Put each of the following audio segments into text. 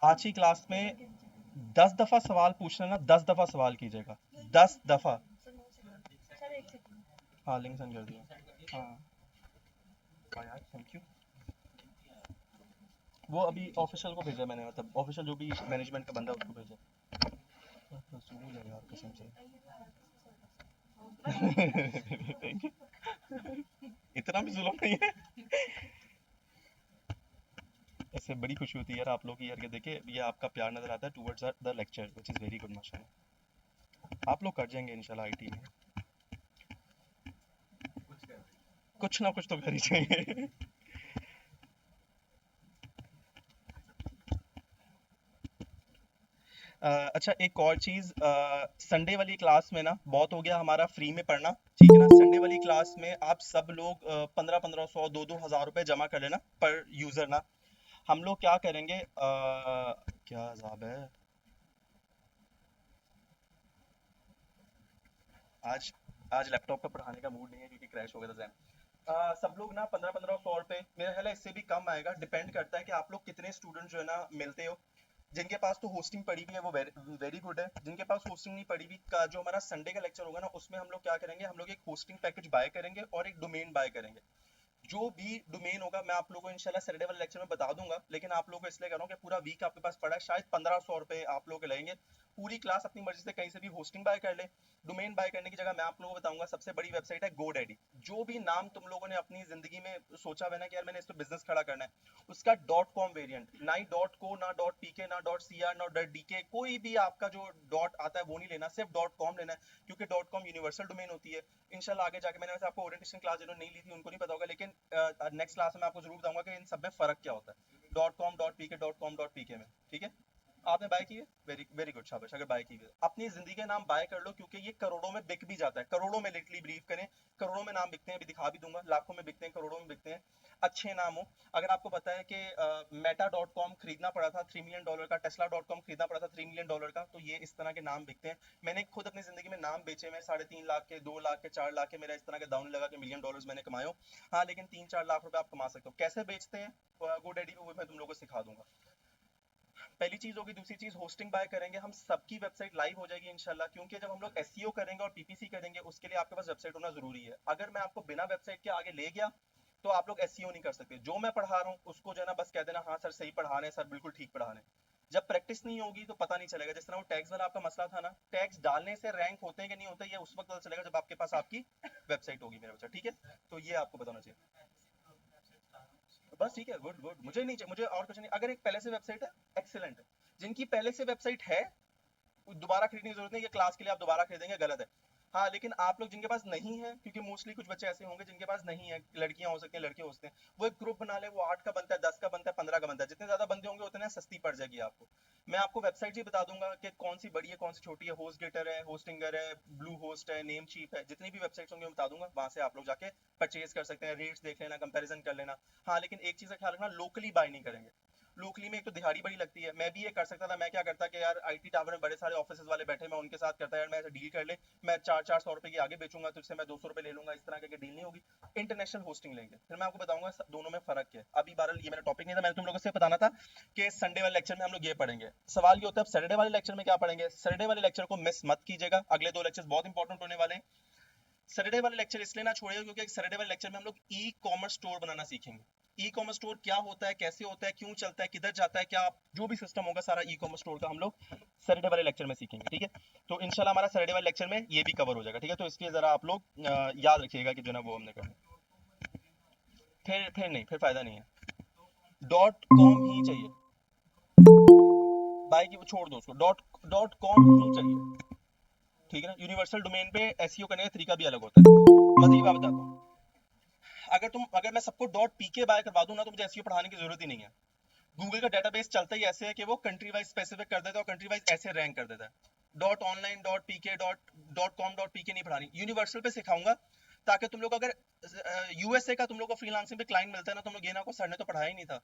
आज की क्लास में 10 दफा सवाल पूछना ना, 10 दफा सवाल कीजिएगा, 10 दफा। हाँ, लिंक सेंड कर दिया। हाँ हाँ यार, थैंक यू। वो अभी ऑफिशियल को भेजा मैंने, मतलब ऑफिशियल जो भी मैनेजमेंट का बंदा है उसको भेजा। रसूल है यार, कसम से। Thank you. इतना भी जुल्म नहीं है। इससे बड़ी खुशी होती है यार आप लोग की, यार ये देखिए, ये आपका प्यार नजर आता है towards the lecture, which is very good माशाल्लाह। आप लोग कर जाएंगे इंशाल्लाह आईटी में। कुछ ना कुछ तो कर ही जाएंगे। अच्छा, एक और चीज़, संडे वाली क्लास में ना बहुत हो गया हमारा फ्री में पढ़ना, ठीक है ना। संडे वाली क्लास में आप सब लोग 1500 दो हजार रुपए जमा कर लेना पर यूज़र ना। हम लोग क्या करेंगे, क्या अजाब है आज। आज लैपटॉप पे पढ़ाने का मूड नहीं है क्योंकि क्रैश हो गया था जैम। सब लोग ना 1500 1500 रुपए, मेरा ख्याल है इससे भी कम आएगा, डिपेंड करता है कि आप लोग कितने स्टूडेंट जो है ना मिलते हो। जिनके पास तो होस्टिंग पड़ी हुई है वो वेरी वेरी गुड है। जिनके पास होस्टिंग नहीं पड़ी हुई, का जो हमारा संडे का लेक्चर होगा ना, उसमें हम लोग क्या करेंगे, हम लोग एक होस्टिंग पैकेज बाय करेंगे और एक डोमेन बाय करेंगे। जो भी डोमेन होगा मैं आप लोगों को इंशाल्लाह सैटरडे वाले लेक्चर में बता दूंगा, लेकिन आप लोगों को इसलिए कह रहा हूँ कि पूरा वीक आपके पास पड़ा है, शायद 1500 रुपए आप लोग के लगेंगे। पूरी क्लास अपनी मर्जी से कहीं से भी होस्टिंग बाय कर ले। डोमेन बाय करने की जगह मैं आप लोगों को बताऊंगा, सबसे बड़ी वेबसाइट है GoDaddy। जो भी नाम तुम लोगों ने अपनी जिंदगी में सोचा हुआ ना कि यार मैंने इस पे बिजनेस खड़ा करना है, उसका .com वेरिएंट, ना ही .co, ना .pk, ना .cr, ना .dk, कोई भी आपका जो डॉट आता है वो नहीं लेना, सिर्फ .com लेना है, क्योंकि .com यूनिवर्सल डोमेन होती है। इंशाल्लाह आगे जाके, मैंने वैसे आपको ओरिएंटेशन क्लास जिन्होंने नहीं ली थी उनको नहीं पता होगा, लेकिन नेक्स्ट क्लास में मैं आपको जरूर बताऊंगा कि इन सब में फर्क क्या होता है, .com .pk में, ठीक है। आपने बाय की है, वेरी वेरी गुड, शाबाश। अगर बाय की है अपनी जिंदगी का नाम बाय कर लो, क्योंकि ये करोड़ों में बिक भी जाता है, करोड़ों में, लिटरली ब्रीफ करें, करोड़ों में नाम बिकते हैं, अभी दिखा भी दूंगा, लाखों में बिकते हैं, करोड़ों में बिकते हैं, अच्छे नाम हो। अगर आपको पता है कि मेटा.com खरीदना पड़ा था $3 million का, टेस्ला.com खरीदना पड़ा था $3 million का, तो ये इस तरह के नाम बिकते हैं। मैंने खुद अपनी जिंदगी में नाम बेचे, मैं 3.5 लाख के, 2 लाख के, 4 लाख के, मेरा इस तरह का दाउन लगा कि $1 million मैंने कमाए हो। हाँ, लेकिन 3-4 लाख रुपए आप कमा सकते हो। कैसे बेचते हैं GoDaddy पे, वो मैं तुम लोगों को सिखा दूंगा। पहली चीज होगी। दूसरी चीज, होस्टिंग बाय करेंगे हम, सबकी वेबसाइट लाइव हो जाएगी इंशाल्लाह, क्योंकि जब हम लोग एसईओ करेंगे और पीपीसी करेंगे उसके लिए आपके पास वेबसाइट होना जरूरी है। अगर मैं आपको बिना वेबसाइट के आगे ले गया तो आप लोग एसईओ नहीं कर सकते। जो मैं पढ़ा रहा हूँ उसको जो है ना बस कह देना हाँ सर सही पढ़ा रहे हैं, सर बिल्कुल ठीक पढ़ा रहे हैं। जब प्रैक्टिस नहीं होगी तो पता नहीं चलेगा। जिस तरह वो टैग्स वाला आपका मसला था ना, टैग्स डालने से रैंक होते हैं कि नहीं होते, ये उस वक्त पता चलेगा जब आपके पास आपकी वेबसाइट होगी, मेरा बच्चा, ठीक है। तो ये आपको बताना चाहिए। बस ठीक है, गुड गुड, मुझे नहीं चाहिए, मुझे और कुछ नहीं। अगर एक पहले से वेबसाइट है, एक्सीलेंट है। जिनकी पहले से वेबसाइट है, दोबारा खरीदने की जरूरत नहीं, ये क्लास के लिए आप दोबारा खरीदेंगे गलत है। हाँ, लेकिन आप लोग जिनके पास नहीं है, क्योंकि मोस्टली कुछ बच्चे ऐसे होंगे जिनके पास नहीं है, लड़कियां हो सकती हैं, लड़के हो सकते हैं, वो एक ग्रुप बना ले, वो 8 का बनता है, 10 का बनता है, 15 का बनता है। जितने ज्यादा बंदे होंगे उतने सस्ती पड़ जाएगी आपको। मैं आपको वेबसाइट भी बता दूंगा कि कौन सी बड़ी है कौन सी छोटी है, होस्ट गेटर है, होस्टिंगर है, ब्लू होस्ट है, नेम चीप है, जितनी भी वेबसाइट्स होंगी मैं बता दूंगा, वहां से आप लोग जाके परचेज कर सकते हैं, रेट्स देख लेना, कंपैरिजन कर लेना। हाँ, लेकिन एक चीज का ख्याल रखना, लोकली बाय नहीं करेंगे। लोकली में एक तो दिहाड़ी बड़ी लगती है, मैं भी ये कर सकता था, मैं क्या करता कि यार आईटी टावर में बड़े सारे ऑफिस वाले बैठे, मैं उनके साथ करता यार मैं डील कर ले, मैं 400-400 रुपए की आगे बेचूंगा तुझसे, मैं 200 रुपए ले लूंगा, इस तरह की डील नहीं होगी। इंटरनेशनल होस्टिंग लेंगे, फिर मैं आपको बताऊंगा दोनों में फर्क क्या है। अभी बहरहाल ये मेरा टॉपिक नहीं था, मैंने तुम लोगों से बताना था कि संडे वाले लेक्चर में हम लोग ये पढ़ेंगे। सवाल ये होता है सैटरडे वाले लेक्चर में क्या पढ़ेंगे। सैटरडे वाले लेक्चर को मिस मत कीजिएगा, अगले 2 लेक्चर बहुत इंपॉर्टेंट होने वाले हैं। सैटरडे वाले लेक्चर इसलिए ना छोड़िएगा क्योंकि सैटरडे वाले लेक्चर में हम लोग ई कॉमर्स स्टोर बनाना सीखेंगे। ई कॉमर्स स्टोर क्या होता है, कैसे होता है, क्यों चलता है, किधर जाता है, क्या जो भी सिस्टम होगा सारा ई कॉमर्स स्टोर का हम लोग सैटरडे वाले लेक्चर में सीखेंगे, ठीक है। तो इंशाल्लाह हमारा सैटरडे वाले लेक्चर में ये भी कवर हो जाएगा, ठीक है। तो इसलिए जरा आप लोग याद रखिएगा कि जो ना वो हमने करना। फिर नहीं, फिर फायदा नहीं है। .com ही चाहिए, बाय की वो छोड़ दो उसको, .com ही चाहिए, ठीक है ना। यूनिवर्सल डोमेन पे एसईओ करने का तरीका भी अलग होता है। मतलब ये बात बताता हूँ, अगर मैं सबको .pk बाय करवा दूं ना तो मुझे एसईओ पढ़ाने की जरूरत ही नहीं है। गूगल का डेटाबेस चलता ही ऐसे है कि वो कंट्री वाइज स्पेसिफिक कर देता है और कंट्री वाइज ऐसे रैंक कर देता है। .online .pk .com .pk नहीं पढ़ानी, यूनिवर्सल पे सिखाऊंगा, ताकि तुम लोग अगर यूएसए का तुम लोग को फ्रीलांसिंग पे क्लाइंट मिलता है ना, तुम लोग ये ना को सर ने तो पढ़ाया ही नहीं था।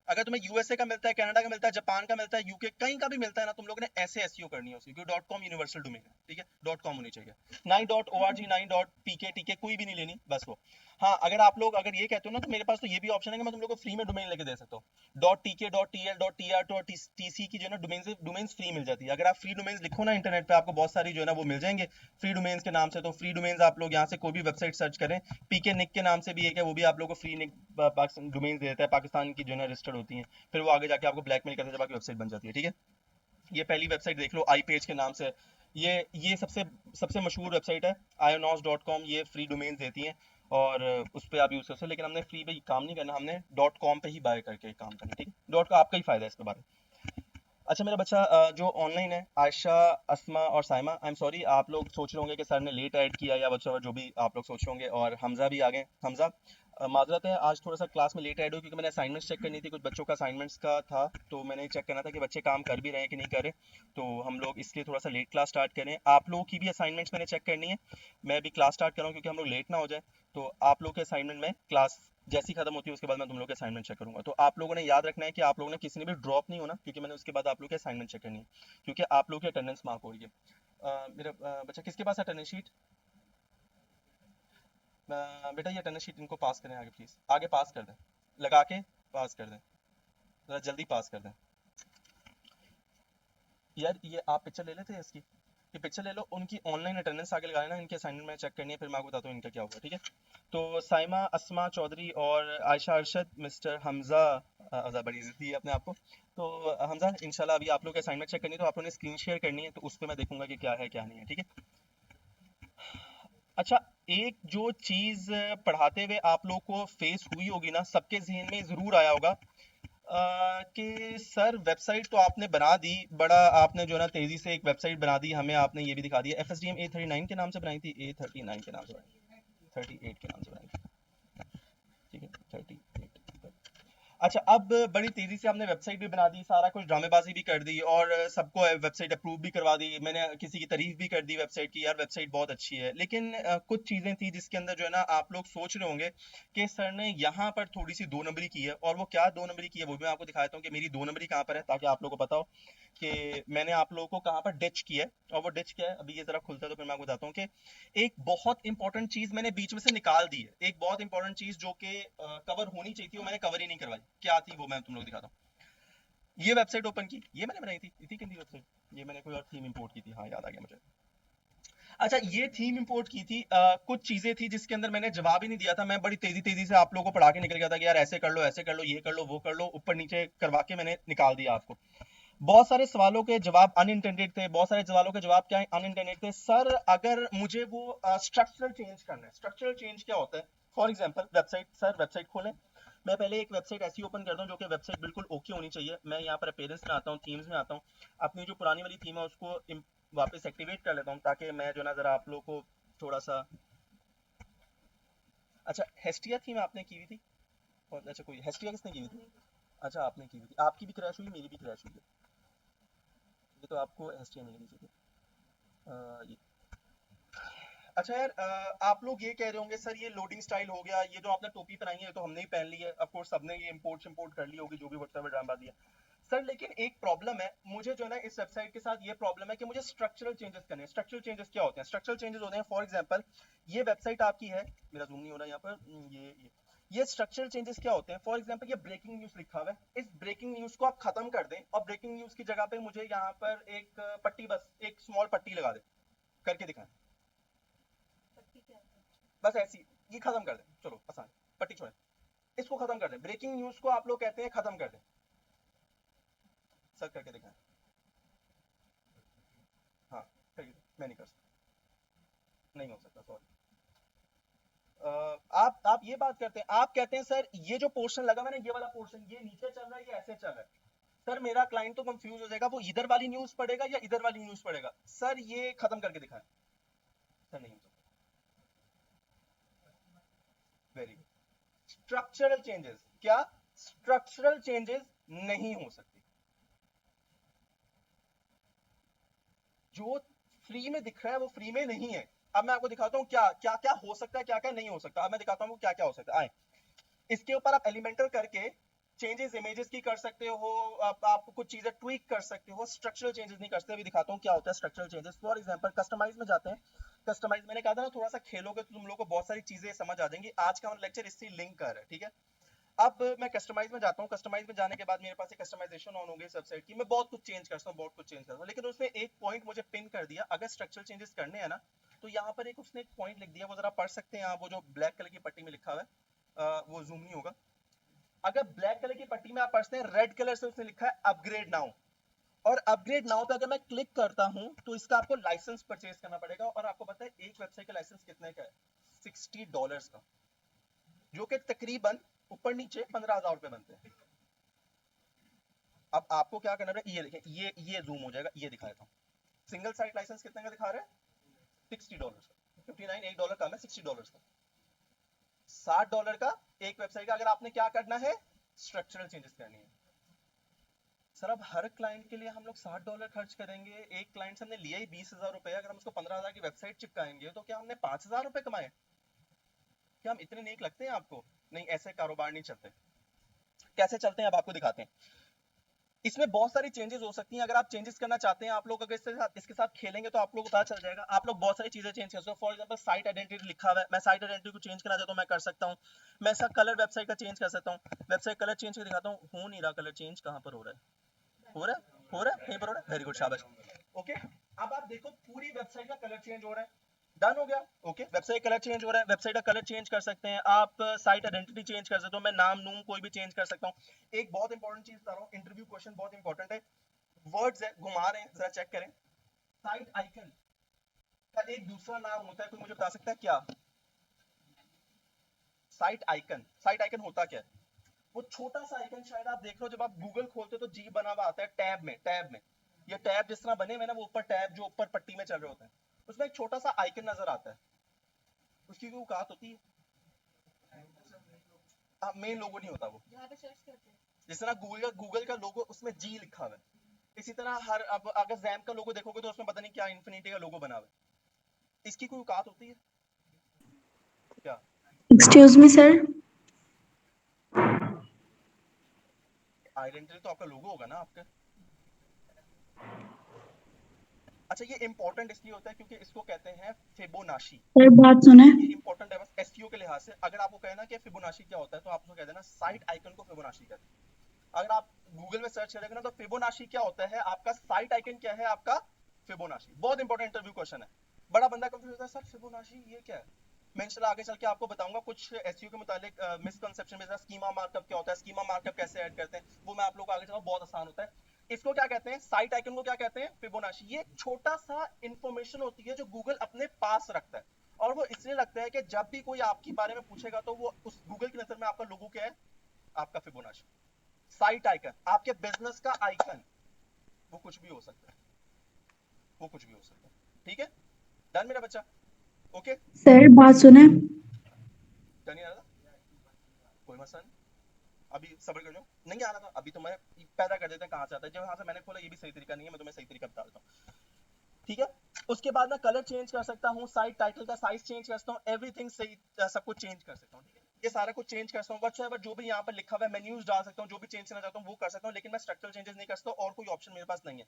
अगर तुम्हें यूएसए का मिलता है, कनाडा का मिलता है, जापान का मिलता है, यूके कहीं का भी मिलता है ना, तुम लोगों ने ऐसे एसईओ करनी है उसकी, क्योंकि .com यूनिवर्सल डोमेन है, ठीक है। .com होनी चाहिए, ना ही .org, ना ही .pk टीके कोई भी नहीं लेनी, बस वो। हाँ, अगर आप लोग अगर ये कहते हो ना, तो मेरे पास तो ये भी ऑप्शन है कि मैं तुम लोग को फ्री में डोमेन लेके दे सकता हूँ। .tk.tl.tr और tc की जो है ना डोमेन्स फ्री मिल जाती है। अगर आप फ्री डोमेन्स लिखो ना इंटरनेट पे, आपको बहुत सारी जो है ना वो मिल जाएंगे फ्री डोमेन्स के नाम से। तो फ्री डोमेन्स आप लोग यहाँ से कोई भी वेबसाइट सर्च करें, पीके निक के नाम से भी एक है, वो भी आप लोग को फ्री निक पाकिस्तान डोमेन्स देता है, पाकिस्तान की जो है ना रजिस्टर्ड होती है। फिर वो आगे जाके आपको ब्लैकमेल करता है जब आपकी वेबसाइट बन जाती है, ठीक है। ये पहली वेबसाइट देख लो, आई पेज के नाम से। ये सबसे सबसे मशहूर वेबसाइट है ionos.com। ये फ्री डोमेन्स देती हैं और उस पर आप यूज़ कर सकते हो, लेकिन हमने फ्री पे काम नहीं करना, हमने .com पे ही बाय करके काम करना, ठीक है। डॉट का आपका ही फायदा है इसके बारे में। अच्छा मेरा बच्चा जो ऑनलाइन है, आयशा, अस्मा और साइमा, आई एम सॉरी, आप लोग सोच रहे होंगे कि सर ने लेट ऐड किया या बच्चा जो भी आप लोग सोच रहे होंगे। और हमजा भी आ गए। हमजा, माजरत है आज थोड़ा सा क्लास में लेट ऐड हुई, क्योंकि मैंने असाइनमेंट्स चेक करनी थी, कुछ बच्चों का असाइनमेंट्स का था, तो मैंने चेक करना था कि बच्चे काम कर भी रहे हैं कि नहीं कर रहे। तो हम लोग इसलिए थोड़ा सा लेट क्लास स्टार्ट करें। आप लोगों की भी असाइनमेंट्स मैंने चेक करनी है, मैं भी क्लास स्टार्ट कर रहा हूँ क्योंकि हम लोग लेट ना हो जाए। तो आप लोग के असाइनमेंट में क्लास जैसी खत्म होती है उसके बाद मैं तुम लोग के असाइनमेंट चेक करूंगा। तो आप लोगों ने याद रखना है कि आप लोगों ने किसी ने भी ड्रॉप नहीं होना, क्योंकि मैंने उसके बाद आप लोग के असाइनमेंट चेक करनी है, क्योंकि आप लोग की अटेंडेंस मार्क हो रही है। मेरा बच्चा किसके पास अटेंडेंस शीट? बेटा ये अटेंडेंस शीट इनको पास करें आगे, प्लीज आगे पास कर दें, लगा के पास कर दें, जरा जल्दी पास कर दें। यार ये आप पिक्चर ले लेते हैं इसकी, ये पिक्चर ले लो, उनकी ऑनलाइन अटेंडेंस आगे लगा लेना, इनके असाइनमेंट में चेक करनी है, फिर मैं आपको बताता हूँ इनका क्या हुआ, ठीक है। तो साइमा, अस्मा चौधरी और आयशा अरशद, मिस्टर हमजा, बड़ी इज्जत दी है अपने आप को। तो हमजा इंशाल्लाह अभी आप लोग के असाइनमेंट चेक करनी है, तो आप लोगों ने स्क्रीन शेयर करनी है, तो उस पर मैं देखूंगा कि क्या है क्या नहीं है, ठीक है। अच्छा, एक जो चीज पढ़ाते हुए आप लोग को फेस हुई होगी ना, सबके जहन में जरूर आया होगा कि सर वेबसाइट तो आपने बना दी, बड़ा आपने जो है ना तेजी से एक वेबसाइट बना दी, हमें आपने ये भी दिखा दिया, FSDM A39 के नाम से बनाई थी, A39 के नाम से बनाई, 38 के नाम से बनाई थी, ठीक है 38। अच्छा, अब बड़ी तेजी से हमने वेबसाइट भी बना दी, सारा कुछ ड्रामेबाजी भी कर दी और सबको वेबसाइट अप्रूव भी करवा दी, मैंने किसी की तारीफ भी कर दी वेबसाइट की, यार वेबसाइट बहुत अच्छी है। लेकिन कुछ चीज़ें थी जिसके अंदर जो है ना आप लोग सोच रहे होंगे कि सर ने यहाँ पर थोड़ी सी दो नंबरी की है, और वो क्या दो नंबरी की है वो भी मैं आपको दिखा देता हूँ कि मेरी दो नंबरी कहाँ पर है, ताकि आप लोगों को पता हो कि मैंने आप लोगों को कहाँ पर डिच किया है। और वो डिच क्या है, अभी ये जरा खुलता है तो फिर मैं आपको बताता हूँ कि एक बहुत इंपॉर्टेंट चीज मैंने बीच में से निकाल दी है, एक बहुत इंपॉर्टेंट चीज जो कि कवर होनी चाहिए थी, वो मैंने कवर ही नहीं करवाई। क्या थी वो मैं तुम लोग दिखाता हूँ। ये वेबसाइट ओपन की, ये मैंने बनाई थी, इतनी गंदी वेबसाइट, ये मैंने कोई और थीम इंपोर्ट की थी, हाँ याद आ गया मुझे। अच्छा, ये थीम इंपोर्ट की थी, कुछ चीजें थी जिसके अंदर मैंने जवाब ही नहीं दिया था, मैं बड़ी तेजी तेजी से आप लोगों को पढ़ा के निकल गया था कि यार ऐसे कर लो, ऐसे कर लो, ये कर लो, वो कर लो, ऊपर नीचे करवा के मैंने निकाल दिया आपको। बहुत सारे सवालों के जवाब अनइंटेंडेड थे, बहुत सारे सवालों के जवाब क्या अनइंटेंडेड थे सर। अगर मुझे वो स्ट्रक्चरल चेंज करना है, स्ट्रक्चरल चेंज क्या होता है, for example website, sir website खोलें, मैं पहले एक वेबसाइट ऐसी ओपन करता हूँ जो कि वेबसाइट बिल्कुल ओके होनी चाहिए। मैं यहाँ पर अपीयरेंस में आता हूँ, थीम्स में आता हूँ, अपनी जो पुरानी वाली थीम है उसको वापस एक्टिवेट कर लेता हूँ, ताकि मैं जो ना जरा आप लोग को थोड़ा सा। अच्छा, हेस्टिया थीम आपने की हुई थी, और अच्छा कोई हेस्टिया किसने की हुई थी? अच्छा आपने की हुई थी, आपकी भी क्रैश हुई, मेरी भी क्रैश हुई है, ये तो आपको हेस्टिया नहीं करनी चाहिए। ये अच्छा यार, आप लोग ये कह रहे होंगे सर ये लोडिंग स्टाइल हो गया, ये जो आपने टोपी पहनाई है तो हमने ही पहन ली है, ऑफ कोर्स सबने ये इंपोर्ट कर ली होगी जो भी व्हाट्सएप में ड्रामा दिया। सर लेकिन एक प्रॉब्लम है मुझे जो है ना इस वेबसाइट के साथ, ये प्रॉब्लम है कि मुझे स्ट्रक्चरल चेंजेस करने हैं। स्ट्रक्चरल चेंजेस क्या होते हैं? स्ट्रक्चरल चेंजेस होते हैं, फॉर एग्जांपल ये वेबसाइट आपकी है, मेरा जूम नहीं हो रहा यहाँ पर, ये स्ट्रक्चरल चेंजेस क्या होते हैं, फॉर एग्जांपल ये ब्रेकिंग न्यूज लिखा हुआ है, इस ब्रेकिंग न्यूज को आप खत्म कर दें और ब्रेकिंग न्यूज की जगह पे मुझे यहाँ पर एक पट्टी, बस एक स्मॉल पट्टी लगा दें, करके दिखाएं, बस ऐसी, ये खत्म कर दें, चलो आसान, पट्टी छोड़ें, इसको खत्म कर दें, ब्रेकिंग न्यूज को आप लोग कहते हैं खत्म कर दें, सर करके दिखाएं। हाँ करके, मैं नहीं कर सकता, नहीं हो सकता, सॉरी। आप ये बात करते हैं, आप कहते हैं सर ये जो पोर्शन लगा हुआ है ना, ये वाला पोर्शन, ये नीचे चल रहा है, ये ऐसे चल रहा है। सर मेरा क्लाइंट तो कंफ्यूज हो जाएगा, वो इधर वाली न्यूज पढ़ेगा या इधर वाली न्यूज पढ़ेगा, सर ये खत्म करके दिखाएं। सर नहीं हो सकता, वेरी गुड। स्ट्रक्चरल चेंजेस क्या, स्ट्रक्चरल चेंजेस नहीं हो सकती, जो फ्री में दिख रहा है वो फ्री में नहीं है। अब मैं आपको दिखाता हूँ क्या क्या क्या हो सकता है, क्या क्या नहीं हो सकता, अब मैं दिखाता हूँ क्या क्या हो सकता है, आए इसके ऊपर आप एलिमेंटल करके चेंजेस इमेजेस की कर सकते हो, आप कुछ चीजें ट्वीक कर सकते हो, स्ट्रक्चरल चेंजेस नहीं कर सकते। अभी दिखाता हूँ क्या होता है structural changes. For example customize में जाते हैं, कस्टमाइज, मैंने कहा था ना थोड़ा सा खेलोगे तो तुम लोग को बहुत सारी चीजें समझ आ जाएंगी। आज का हमारा लेक्चर इससे लिंक कर है, ठीक है। अब मैं कस्टमाइज में जाता हूँ। कस्टमाइज में जाने के बाद मेरे पास एक कस्टमाइजेशन ऑन हो गई वेबसाइट की। मैं बहुत कुछ चेंज करता हूँ, बहुत कुछ चेंज करता हूँ, लेकिन उसने एक पॉइंट मुझे पिन कर दिया। अगर स्ट्रक्चरल चेंजेस करने हैं ना, तो यहाँ पर एक उसने एक पॉइंट लिख दिया, वो जरा पढ़ सकते हैं आप, वो जो ब्लैक कलर की पट्टी में लिखा हुआ है, वो जूम नहीं होगा। अगर ब्लैक कलर की पट्टी में आप पढ़ते हैं, रेड कलर से उसने लिखा है अपग्रेड नाउ। और अपग्रेड नाउ पे अगर मैं क्लिक करता हूं तो इसका आपको लाइसेंस परचेज करना पड़ेगा। और आपको पता है एक वेबसाइट का लाइसेंस कितने का है? $60 का, जो कि तकरीबन ऊपर नीचे 15,000 रुपए बनते हैं। अब आपको क्या करना है, ये देखें, ये जूम हो जाएगा, ये दिखा देता हूं। सिंगल साइट लाइसेंस कितने का दिखा रहा है? $60 का। 59, $1 कम है, $60 का। $60 का एक वेबसाइट का। अगर आपने क्या करना है, स्ट्रक्चरल चेंजेस करनी है। सर अब हर क्लाइंट के लिए हम लोग $60 खर्च करेंगे? एक क्लाइंट से हमने लिया ही 20,000 रुपए, अगर हम उसको 15,000 की वेबसाइट चिपकाएंगे तो क्या हमने 5,000 रुपए कमाए? क्या हम इतने नेक लगते हैं आपको? नहीं, ऐसे कारोबार नहीं चलते। कैसे चलते हैं अब आपको दिखाते हैं। इसमें बहुत सारी चेंजेस हो सकती हैं। अगर आप चेंजेस करना चाहते हैं, आप लोग अगर इसके साथ खेलेंगे तो आप लोग को पता चल जाएगा। आप लोग बहुत सारी चीजें चेंज कर सकते हो। फॉर एग्जांपल साइट आइडेंटिटी लिखा हुआ है, मैं साइट आइडेंटिटी को चेंज करना चाहता हूं, मैं कर सकता हूं। मैं इसका कलर वेबसाइट का चेंज कर सकता हूं। वेबसाइट कलर चेंज कर दिखाता हूं। हो नहीं रहा कलर चेंज, कहां पर हो रहा है? हो रहा है, हो रहा है, कहीं पर हो रहा है। वेरी गुड, शाबाश। ओके, अब आप देखो पूरी वेबसाइट का कलर चेंज हो रहा है। डन हो गया। ओके, वेबसाइट कलर चेंज हो रहा है, वेबसाइट का कलर चेंज कर सकते हैं आप। साइट आइडेंटिटी चेंज कर सकते हो, मैं नाम नूम कोई भी चेंज कर सकता हूँ। एक बहुत इंपॉर्टेंट चीज बता रहा हूँ, इंटरव्यू क्वेश्चन बहुत इंपॉर्टेंट है। वर्ड्स है, घुमा रहे हैं, जरा चेक करें। साइट आइकन का एक दूसरा नाम होता है, कोई मुझे बता सकता है क्या? साइट आइकन, साइट आइकन होता क्या है? वो छोटा सा आइकन, शायद आप देख रहे हो जब आप गूगल खोलते हो तो जी बना हुआ आता है टैब में, टैब में। ये टैब जिस तरह बने हुए ना, वो ऊपर टैब जो ऊपर पट्टी में चल रहे होते हैं, उसमें एक छोटा सा आइकन नजर आता है। उसकी कोई औकात होती है? हाँ, मेन लोगो नहीं होता वो। जिस तरह गूगल का लोगो, उसमें जी लिखा हुआ है। इसी तरह हर, अब अगर जैम का लोगो देखोगे तो उसमें पता नहीं क्या इन्फिनिटी का लोगो बना हुआ है। इसकी कोई औकात होती है क्या? Excuse me sir. आइडेंटिटी तो आपका लोगो होगा ना आपका। अच्छा, ये इंपॉर्टेंट इसलिए होता है क्योंकि इसको कहते हैं फिबोनाची। सर बात सुने। ये इंपॉर्टेंट है बस एसईओ के लिहाज से। अगर आपको कहना कि फिबोनाची क्या होता है, तो आप उसको कह देना साइट आइकन को फिबोनाची कहते हैं। अगर आप गूगल में सर्च करेंगे ना, तो फिबोनाची क्या होता है आपका, साइट आइकन क्या है आपका, फिबोनाची। बहुत इंपॉर्टेंट इंटरव्यू क्वेश्चन है। बड़ा बंदा कंफ्यूज होता है, सर फिबोनाची ये क्या है? मैं इंशाल्लाह आगे चल के आपको बताऊंगा कुछ एसईओ के मुतालिक मिसकंसेप्शन में। स्कीमा मार्कअप क्या होता है, स्कीमा मार्कअप कैसे ऐड करते हैं, वो मैं आप लोगों को आगे चलूंगा, बहुत आसान होता है। इसको क्या कहते हैं, साइट आइकन को क्या कहते हैं, फिबोनाची। ये छोटा सा इंफॉर्मेशन होती है जो गूगल अपने पास रखता है। और वो इसलिए लगता है कि जब भी कोई आपके बारे में पूछेगा तो वो उस गूगल की नजर में आपका लोगो क्या है, आपका फिबोनाची। साइट आइकन आपके बिजनेस का आइकन, वो कुछ भी हो सकता है, वो कुछ भी हो सकता है। ठीक है, डन मेरा बच्चा? ओके, सर बात सुने। डन नहीं आ रहा था? कोई मसला नहीं, अभी सब्र कर लो। नहीं आ रहा था अभी, तो मैं पैदा कर देते हैं कहां से आता है। जब यहाँ से मैंने खोला, ये भी सही तरीका नहीं है, मैं तुम्हें सही तरीका बता देता हूँ। ठीक है, उसके बाद मैं कलर चेंज कर सकता हूँ, साइट टाइटल का साइज चेंज कर सकता हूँ, एवरीथिंग सही, सब कुछ चेंज कर सकता हूँ। ठीक है, ये सारा कुछ चेंज कर सकता हूँ। व्हाटसएवर जो भी यहाँ पर लिखा हुआ है, मेन्यूज डाल सकता हूँ, जो भी चेंज करना चाहता हूँ वो कर सकता हूँ, लेकिन मैं स्ट्रक्चरल चेंजेस नहीं कर सकता, और कोई ऑप्शन मेरे पास नहीं है।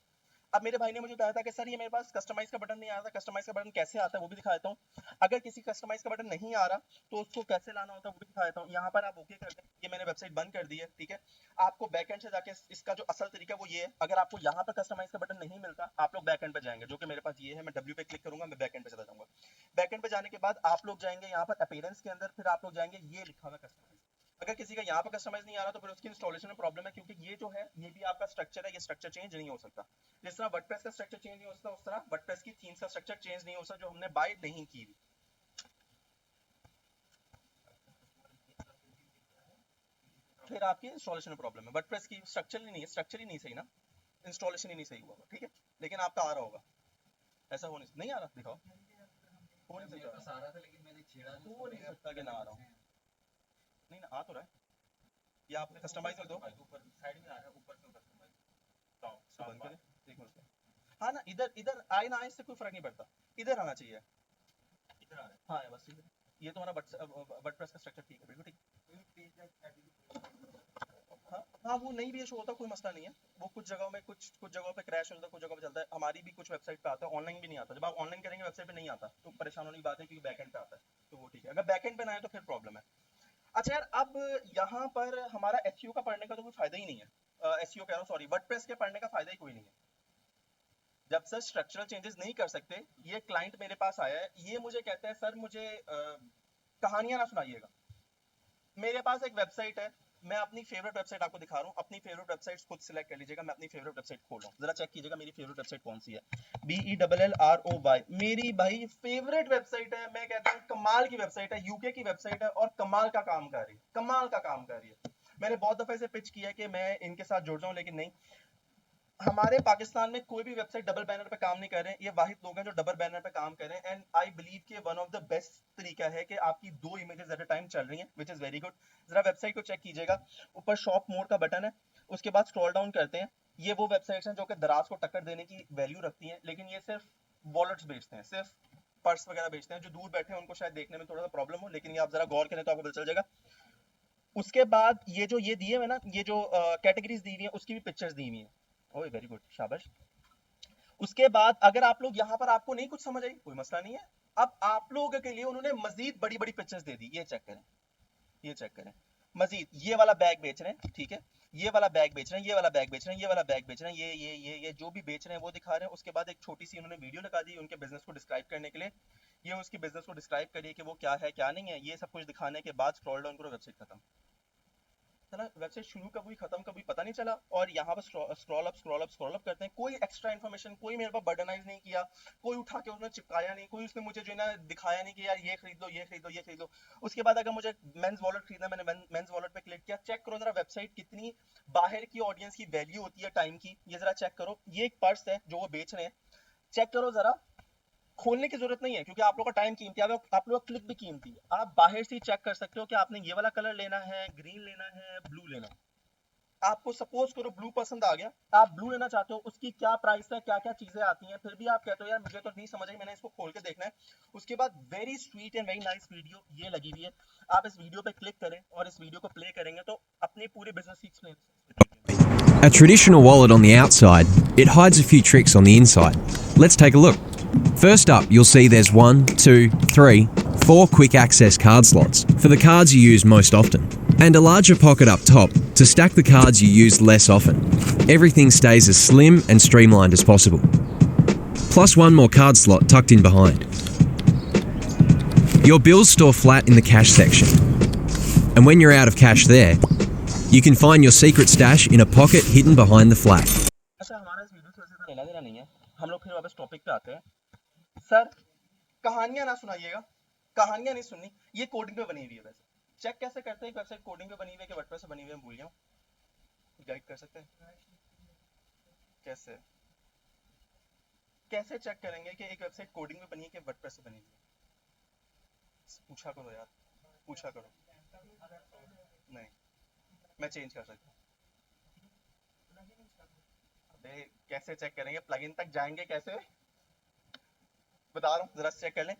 अब मेरे भाई ने मुझे बताया था कि सर ये मेरे पास कस्टमाइज का बटन नहीं आ रहा था। कस्टमाइज का बटन कैसे आता है वो भी दिखा देता हूँ। अगर किसी कस्टमाइज का बटन नहीं आ रहा तो उसको कैसे लाना होता है वो भी दिखा देता हूँ। यहाँ पर आप ओके कर दें, ये मैंने वेबसाइट बंद कर दी है। ठीक है, आपको बैकएंड से जाके इसका जो असल तरीका वो ये है। अगर आपको यहाँ पर कस्टमाइज का बटन नहीं मिलता, आप लोग बैकएंड पे जाएंगे, जो कि मेरे पास ये है। मैं W पे क्लिक करूंगा, मैं बैकएंड पे चला जाऊंगा। बैकएंड पे जाने के बाद आप लोग जाएंगे यहाँ पर अपीयरेंस के अंदर, फिर आप लोग जाएंगे ये लिखा हुआ कस्टमाइज। अगर किसी का यहाँ पर कस्टमाइज नहीं आ रहा तो फिर उसकी इंस्टॉलेशन में प्रॉब्लम है, क्योंकि ये जो है ये भी आपका स्ट्रक्चर है, ये स्ट्रक्चर चेंज नहीं हो सकता। जिस तरह वर्डप्रेस का स्ट्रक्चर चेंज नहीं हो सकता, उस तरह वर्डप्रेस की थीम्स का स्ट्रक्चर चेंज नहीं हो सकता जो हमने बाय नहीं की। फिर आपकी इंस्टॉलेशन में प्रॉब्लम है। वर्डप्रेस की स्ट्रक्चर ही नहीं है, स्ट्रक्चर ही नहीं सही ना, इंस्टॉलेशन ही नहीं सही हुआ। ठीक है, लेकिन आपका आ रहा होगा। ऐसा हो नहीं आ रहा, दिखाओ। हो नहीं सकता, हो नहीं सकता कि ना आ रहा हूँ। नहीं ना, आ तो रहा है। या आपने कस्टमाइज कर दो, साइड में आ रहा है, ऊपर से कस्टमाइज तो बंद करें, एक मिनट। हाँ ना, इधर इधर आए ना आए, इससे कोई फर्क नहीं पड़ता। इधर आना चाहिए, इधर आ रहा है, हाँ है बस इधर। ये तो हमारा वर्डप्रेस का स्ट्रक्चर ठीक है, बिल्कुल ठीक। हाँ हाँ, हाँ वो नहीं भी शो होता कोई मसला नहीं है, वो कुछ जगहों में कुछ जगहों पे क्रैश होता है, कुछ जगहों पे चलता है, हमारी भी कुछ वेबसाइट पे आता है, ऑनलाइन भी नहीं आता। जब आप ऑनलाइन करेंगे वेबसाइट पे नहीं आता तो परेशान होने की बात है, क्योंकि बैकएंड पे आता है, तो वो ठीक है। अगर बैकएंड पे ना आए तो फिर प्रॉब्लम है। अच्छा यार, अब यहाँ पर हमारा एसईओ का पढ़ने का तो कोई फायदा ही नहीं है, एसईओ कह रहा हूँ सॉरी, वर्डप्रेस के पढ़ने का फायदा ही कोई नहीं है जब सर स्ट्रक्चरल चेंजेस नहीं कर सकते। ये क्लाइंट मेरे पास आया है, ये मुझे कहता है सर मुझे कहानियां ना सुनाइएगा। मेरे पास एक वेबसाइट है, मैं अपनी फेवरेट वेबसाइट आपको दिखा रहा हूँ, अपनी फेवरेट वेबसाइट खुद सिलेक्ट कर लीजिएगा। मैं अपनी फेवरेट वेबसाइट खोल रहा हूँ, जरा चेक कीजिएगा मेरी फेवरेट वेबसाइट कौन सी है। BELLROY मेरी भाई फेवरेट वेबसाइट है, मैं कहता हूँ कमाल की वेबसाइट है, यूके की वेबसाइट है और कमाल का काम कर रही है, कमाल का काम कर रही है। मैंने बहुत दफे से पिच किया कि मैं इनके साथ जुड़ जाऊं, लेकिन नहीं। हमारे पाकिस्तान में कोई भी वेबसाइट डबल बैनर पे काम नहीं कर रहे हैं, ये वाहिद लोग हैं जो डबल बैनर पे काम कर रहे हैं। एंड आई बिलीव कि वन ऑफ द बेस्ट तरीका है कि आपकी दो इमेजेस एट अ टाइम चल रही हैं, विच इज वेरी गुड। जरा वेबसाइट को चेक कीजिएगा, ऊपर शॉप मोड का बटन है, उसके बाद स्क्रॉल डाउन करते हैं। ये वो वेबसाइट्स हैं जो कि दराज को टक्कर देने की वैल्यू रखती हैं, लेकिन ये सिर्फ वॉलेट्स बेचते हैं, सिर्फ पर्स वगैरह बेचते हैं। जो दूर बैठे हैं उनको शायद देखने में थोड़ा सा प्रॉब्लम हो, लेकिन ये आप जरा गौर करें तो आपको पता चल जाएगा। उसके बाद ये जो ये दिए हुए ना, ये जो कैटेगरीज दी हुई है उसकी भी पिक्चर्स दी हुई है। ओए वेरी गुड, शाबाश। उसके बाद अगर आप लोग यहाँ पर आपको नहीं कुछ समझ आई, कोई मसला नहीं है। अब आप लोगों के लिए उन्होंने मजीद बड़ी बड़ी पिक्चर्स दे दी, ये चेक करें, ये चेक करें। मजीद ये वाला बैग बेच रहे हैं, ठीक है, ये वाला बैग बेच रहे हैं, ये वाला बैग बेच रहे हैं, ये वाला बैग बेच रहे हैं, ये जो भी बेच रहे हैं वो दिखा रहे हैं। उसके बाद एक छोटी सी उन्होंने वीडियो लगा दी उनके बिजनेस को डिस्क्राइब करने के लिए। ये उसकी बिजनेस को डिस्क्राइब करिए कि वो क्या है क्या नहीं है, ये सब कुछ दिखाने के बाद स्क्रॉल डाउन करो, वेबसाइट खत्म। चला वेबसाइट शुरू कब हुई खत्म कब हुई पता नहीं चला। और यहाँ पर स्क्रॉल अप करते हैं, कोई एक्स्ट्रा इन्फॉर्मेशन, कोई मेरे पास बर्डनाइज नहीं किया, कोई उठा के उसने चिपकाया नहीं, कोई उसने मुझे जो है ना दिखाया नहीं कि यार ये खरीद लो, ये खरीद लो, ये खरीद लो। उसके बाद अगर मुझे मेंस वॉलेट खरीदना, मैंने मेंस वॉलेट पे क्लिक किया। चेक करो जरा वेबसाइट कितनी बाहर की ऑडियंस की वैल्यू होती है टाइम की, ये जरा चेक करो। ये एक पर्स है जो वो बेच रहे हैं, चेक करो जरा। खोलने की जरूरत नहीं है क्योंकि आप लोग का टाइम कीमती है, आप लोग का क्लिक भी कीमती है। आप बाहर से ही चेक कर सकते हो कि आपने ये वाला कलर लेना है, ग्रीन लेना है, ब्लू लेना है। आपको सपोज करो ब्लू पसंद आ गया, आप ब्लू लेना चाहते हो, उसकी क्या प्राइस है, क्या क्या चीजें आती हैं, फिर भी आप कहते हो यार मुझे तो नहीं समझ आई, मैंने इसको खोल के देखना है। उसके बाद very sweet and very nice video ये लगी हुई है, आप इस वीडियो पे क्लिक करें और इस वीडियो को प्ले करेंगे तो अपने पूरे बिजनेस की explain. A traditional wallet on the outside, it hides a few tricks on the inside. Let's take a look. First up, you'll see there's 1, 2, 3, 4 quick access card slots for the cards you use most often, and a larger pocket up top to stack the cards you use less often. Everything stays as slim and streamlined as possible. Plus one more card slot tucked in behind. Your bills store flat in the cash section, and when you're out of cash there, you can find your secret stash in a pocket hidden behind the flap. अच्छा, हमारा इस video से वैसे लेना देना नहीं है, हम लोग फिर वापस टॉपिक पे आते हैं। सर कहानियां ना सुनाइएगा, कहानियां नहीं सुननी, ये कोडिंग पे बनी हुई है। वैसे चेक कैसे करते हैं वेबसाइट कोडिंग पे बनी हुई है कि वर्डप्रेस पे बनी हुई है, भूल गया हूं, गाइड कर सकते हैं कैसे? कैसे चेक करेंगे कि एक वेबसाइट कोडिंग पे बनी है कि वर्डप्रेस पे बनी हुई है? पूछा करो यार, पूछा करो। नहीं, मैं चेंज कर सकता हूँ। अबे कैसे चेक करेंगे, प्लगइन तक जाएंगे कैसे, बता रहा हूँ, जरा चेक कर लें।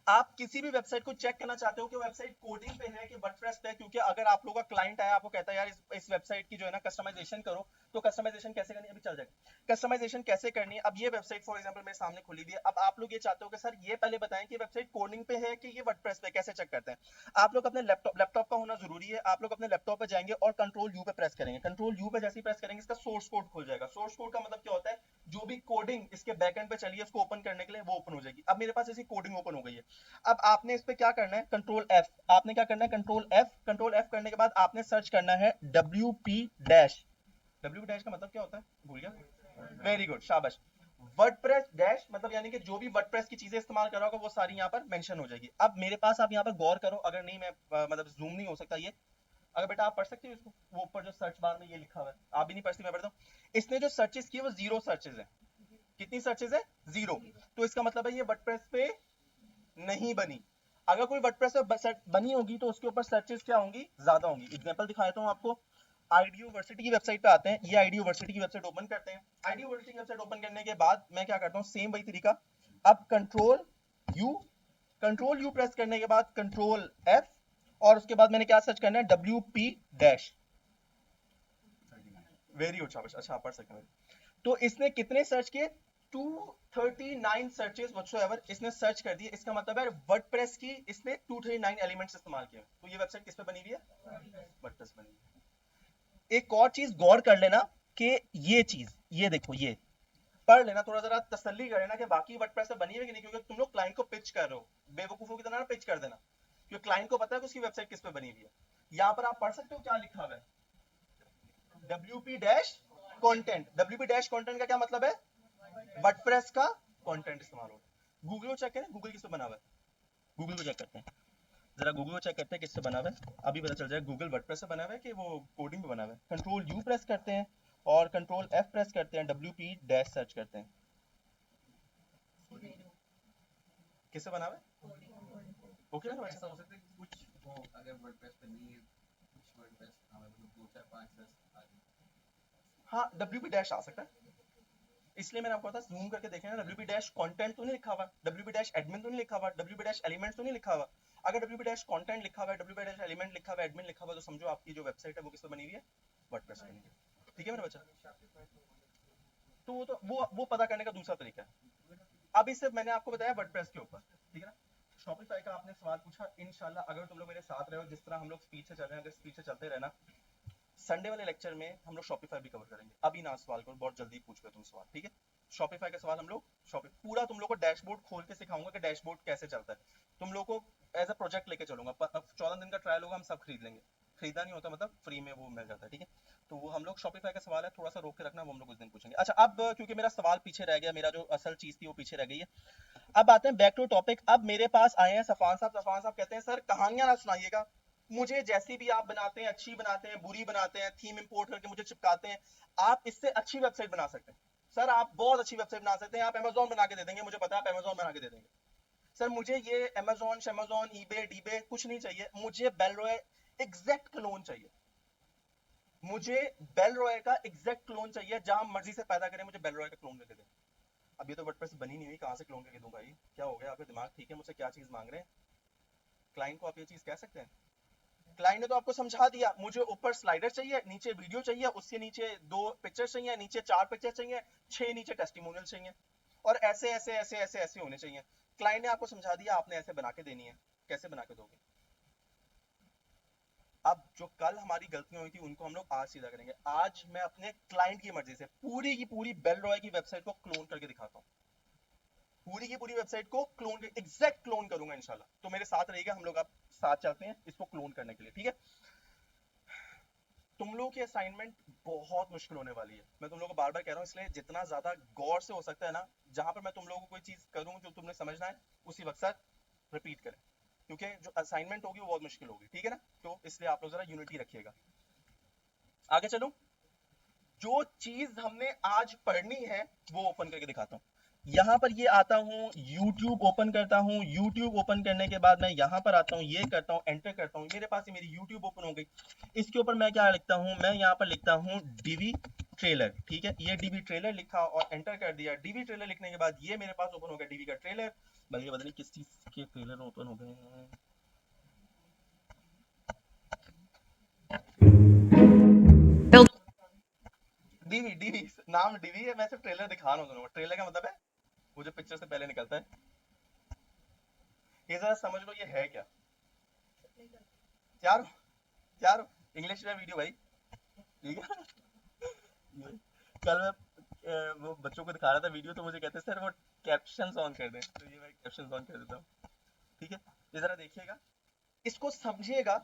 आप किसी भी वेबसाइट को चेक करना चाहते हो कि वेबसाइट कोडिंग पे है कि वर्डप्रेस पे है, क्योंकि अगर आप लोगों का क्लाइंट आया आपको कहता है यार इस वेबसाइट की जो है ना कस्टमाइजेशन करो, तो कस्टमाइजेशन कैसे करनी है अभी चल जाएगा। कस्टमाइजेशन कैसे करनी है, अब ये वेबसाइट फॉर एग्जांपल मेरे सामने खुली हुई है, अब आप लोग ये चाहते हो कि सर ये पहले बताएं कि वेबसाइट कोडिंग पे है कि ये वर्डप्रेस पे, कैसे चेक करते हैं? आप लोग अपने लैपटॉप का होना जरूरी है। आप लोग अपने लैपटॉप पे जाएंगे और कंट्रोल यू पे प्रेस करेंगे। कंट्रोल यू पे जैसे ही प्रेस करेंगे इसका सोर्स कोड खुल जाएगा। सोर्स कोड का मतलब क्या होता है, जो भी कोडिंग इसके बैकएंड पे चली है उसको ओपन करने के लिए वो ओपन हो जाएगी। अब मेरे पास ऐसी कोडिंग ओपन हो गई है। अब आपने इस पे क्या करना है, कंट्रोल एफ, आपने क्या करना है कंट्रोल एफ, कंट्रोल एफ करने के बाद आपने सर्च करना है WP डैश। WP डैश का मतलब क्या होता है, भूल गया, वेरी गुड, शाबाश। वर्डप्रेस डैश मतलब यानी कि जो भी वर्डप्रेस की चीजें इस्तेमाल कर रहा होगा वो सारी यहाँ पर मेंशन हो जाएगी। अब मेरे पास आप यहाँ पर गौर करो, अगर नहीं मैं मतलब जूम नहीं हो सकता ये, अगर बेटा आप पढ़ सकते हो इसको, वो ऊपर जो सर्च बार में ये लिखा हुआ है, आप भी नहीं पढ़ती मैं पढ़ता हूँ। इसने जो सर्चेस किए वो 0 सर्चेस है। कितनी सर्चेस है, 0। तो इसका मतलब है ये वर्डप्रेस पे नहीं बनी। अगर कोई वर्डप्रेस पे बनी होगी तो उसके ऊपर सर्चेस क्या होंगी, ज्यादा होंगी। एग्जांपल दिखा देता हूं आपको। आईडी यूनिवर्सिटी की वेबसाइट पे आते हैं, ये आईडी यूनिवर्सिटी की वेबसाइट ओपन करते हैं। आईडी यूनिवर्सिटी की वेबसाइट ओपन करने के बाद मैं क्या करता हूं, सेम वही तरीका। अब कंट्रोल यू प्रेस करने के बाद कंट्रोल एफ, और उसके बाद मैंने क्या सर्च करना है, WP डैश। वेरी गुड शाबाश, अच्छा आप पढ़ सकते हैं। तो इसने कितने सर्च किए? 239 सर्चेस व्हाटसोएवर इसने सर्च कर दिए। इसका मतलब है वर्डप्रेस की इसने 239 एलिमेंट्स इस्तेमाल किए। तो ये वेबसाइट किस पे बनी हुई है? वर्डप्रेस बनी हुई है। एक और चीज गौर कर लेना कि ये चीज, ये देखो, ये पढ़ लेना, थोड़ा जरा तसल्ली कर लेना कि बाकी वर्डप्रेस पे बनी है कि नहीं, क्योंकि तुम लोग क्लाइंट को पिच कर रहे हो, बेवकूफों की तरह ना पिच कर देना, क्योंकि क्लाइंट को पता है कि उसकी वेबसाइट किस पे बनी हुई है। यहाँ पर आप पढ़ सकते हो क्या लिखा हुआ है, WP dash content. WP dash content का क्या मतलब है? वर्डप्रेस का कंटेंट इस्तेमाल हो। गूगल को चेक करें, गूगल किससे बना हुआ है, गूगल को चेक करते हैं जरा, गूगल को चेक करते हैं किससे बना हुआ है, अभी पता चल जाएगा गूगल वर्डप्रेस से बना हुआ है कि वो कोडिंग पे बना हुआ है। कंट्रोल U प्रेस करते हैं और कंट्रोल F प्रेस करते हैं, WP डैश सर्च करते हैं, किससे बना हुआ है? ओके ना ऐसा हो सकता है कि कुछ वो अगर वर्डप्रेस पे नहीं है, कुछ वर्डप्रेस मतलब 2 4 5 10 आदि। हाँ, WP डैश आ सकता है, इसलिए मैंने आपको बताया जूम करके देखें ना, WP डैश कंटेंट तो नहीं लिखा हुआ, WP डैश एडमिन तो नहीं लिखा हुआ, WP डैश एलिमेंट्स तो नहीं लिखा हुआ। अगर WP डैश कंटेंट लिखा हुआ है, WP डैश एलिमेंट लिखा हुआ है, एडमिन लिखा हुआ है, तो समझो आपकी जो वेबसाइट है वो किससे बनी हुई है? वर्डप्रेस से बनी हुई है। ठीक है मेरे बच्चा? तो वो पता करने का दूसरा तरीका है। अब इससे मैंने आपको बताया वर्डप्रेस के ऊपर, ठीक है ना। शॉपिफाई का आपने सवाल पूछा, इंशाल्लाह अगर तुम लोग मेरे साथ रहे हो, जिस तरह हम लोग स्पीड से चल रहे हैं, अगर स्पीड से चलते रहना, संडे वाले लेक्चर में हम लोग शॉपिफाई भी कवर करेंगे। अभी ना सवाल करो, बहुत जल्दी पूछ लो तुम सवाल, ठीक है। शॉपिफाई का सवाल हम लोग पूरा तुम लोग को डैशबोर्ड खोल के सिखाऊंगा कि डैशबोर्ड कैसे चलता है। तुम लोग को एज अ प्रोजेक्ट लेके चलूंगा। 14 दिन का ट्रायल होगा, हम सब खरीद लेंगे। खरीदा नहीं होता मतलब फ्री में वो मिल जाता है, ठीक है। तो वो हम लोग शॉपिफाई का सवाल है, थोड़ा सा रोक के रखना, वो हम लोग उस दिन पूछेंगे। अच्छा, अब क्योंकि मेरा सवाल पीछे रह गया, मेरा जो असल चीज थी वो पीछे रह गई है, अब आते हैं बैक टू टॉपिक। अब मेरे पास आए हैं सफान साहब। सफान साहब कहते हैं सर कहानियां ना सुनाइएगा मुझे, जैसी भी आप बनाते हैं, अच्छी बनाते हैं, बुरी बनाते हैं, थीम इंपोर्ट करके मुझे चिपकाते हैं, आप इससे अच्छी वेबसाइट बना सकते हैं। सर आप बहुत अच्छी वेबसाइट बना सकते हैं, आप Amazon बना के दे देंगे, मुझे पता है आप Amazon बना के दे देंगे। सर मुझे ये Amazon, eBay, डीबे कुछ नहीं चाहिए, मुझे बेलरॉय एग्जैक्ट क्लोन चाहिए। मुझे बेलरॉय का एग्जैक्ट क्लोन चाहिए, जहां मर्जी से पैदा करें, मुझे बेलरॉय का क्लोन करके दें। अब ये तो वर्डप्रेस बनी नहीं हुई, कहां से क्लोन करके दूं भाई? क्या हो गया, आपका दिमाग ठीक है? मुझसे क्या चीज मांग रहे हैं? क्लाइंट को आप ये चीज कह सकते हैं? क्लाइंट ने तो आपको समझा दिया, मुझे ऊपर स्लाइडर चाहिए, नीचे वीडियो चाहिए, उसके नीचे 2 पिक्चर चाहिए, नीचे 4 पिक्चर चाहिए, 6 नीचे टेस्टिमोनियल चाहिए, और ऐसे ऐसे ऐसे ऐसे ऐसे होने चाहिए। क्लाइंट ने आपको समझा दिया, आपने ऐसे बना के देनी है। कैसे बना के दोगे? अब जो कल हमारी गलतियां हुई थी उनको हम लोग आज सीधा करेंगे। आज मैं अपने क्लाइंट की मर्जी से पूरी की पूरी बेलरॉय की वेबसाइट को क्लोन करके दिखाता हूँ। पूरी की पूरी वेबसाइट को क्लोन, एग्जैक्ट क्लोन करूंगा इंशाल्लाह। तो मेरे साथ रहिएगा, हम लोग अब साथ चलते हैं इसको क्लोन करने के लिए, ठीक है। तुम लोगों की असाइनमेंट बहुत मुश्किल होने वाली है, मैं तुम लोगों को बार बार कह रहा हूँ, इसलिए जितना ज्यादा गौर से हो सकता है ना, जहां पर मैं तुम लोगों को कोई चीज करूँ जो तुमने समझना है, उसी वक्त सर रिपीट करें, क्योंकि जो असाइनमेंट होगी वो बहुत मुश्किल होगी, ठीक है ना। तो इसलिए आप लोग जरा यूनिटी रखिएगा। आगे चलो, जो चीज हमने आज पढ़नी है वो ओपन करके दिखाता हूँ। यहाँ पर ये आता हूँ, YouTube ओपन करता हूँ, YouTube ओपन करने के बाद मैं यहाँ पर आता हूँ, ये करता हूँ, एंटर करता हूँ, मेरे पास ये मेरी YouTube ओपन हो गई। इसके ऊपर मैं क्या लिखता हूँ, मैं यहाँ पर लिखता हूँ DV ट्रेलर, ठीक है। ये DV ट्रेलर लिखा और एंटर कर दिया। DV ट्रेलर लिखने के बाद ये मेरे पास ओपन हो गया DV का ट्रेलर। बल्कि पता नहीं किस चीज के ट्रेलर ओपन हो गए हैं। DV नाम DV है, मैं सिर्फ ट्रेलर दिखा रहा हूँ। ट्रेलर का मतलब है वो जो पिक्चर से पहले निकलता है। ये जरा समझ लो, ये है क्या? यार इंग्लिश में वीडियो भाई, ठीक है। कल मैं वो बच्चों को दिखा रहा था वीडियो, तो मुझे कहते सर वो कैप्शन ऑन कर दें, तो ये मैं कैप्शन ऑन कर देता हूँ, ठीक है। ये जरा देखिएगा, इसको समझिएगा,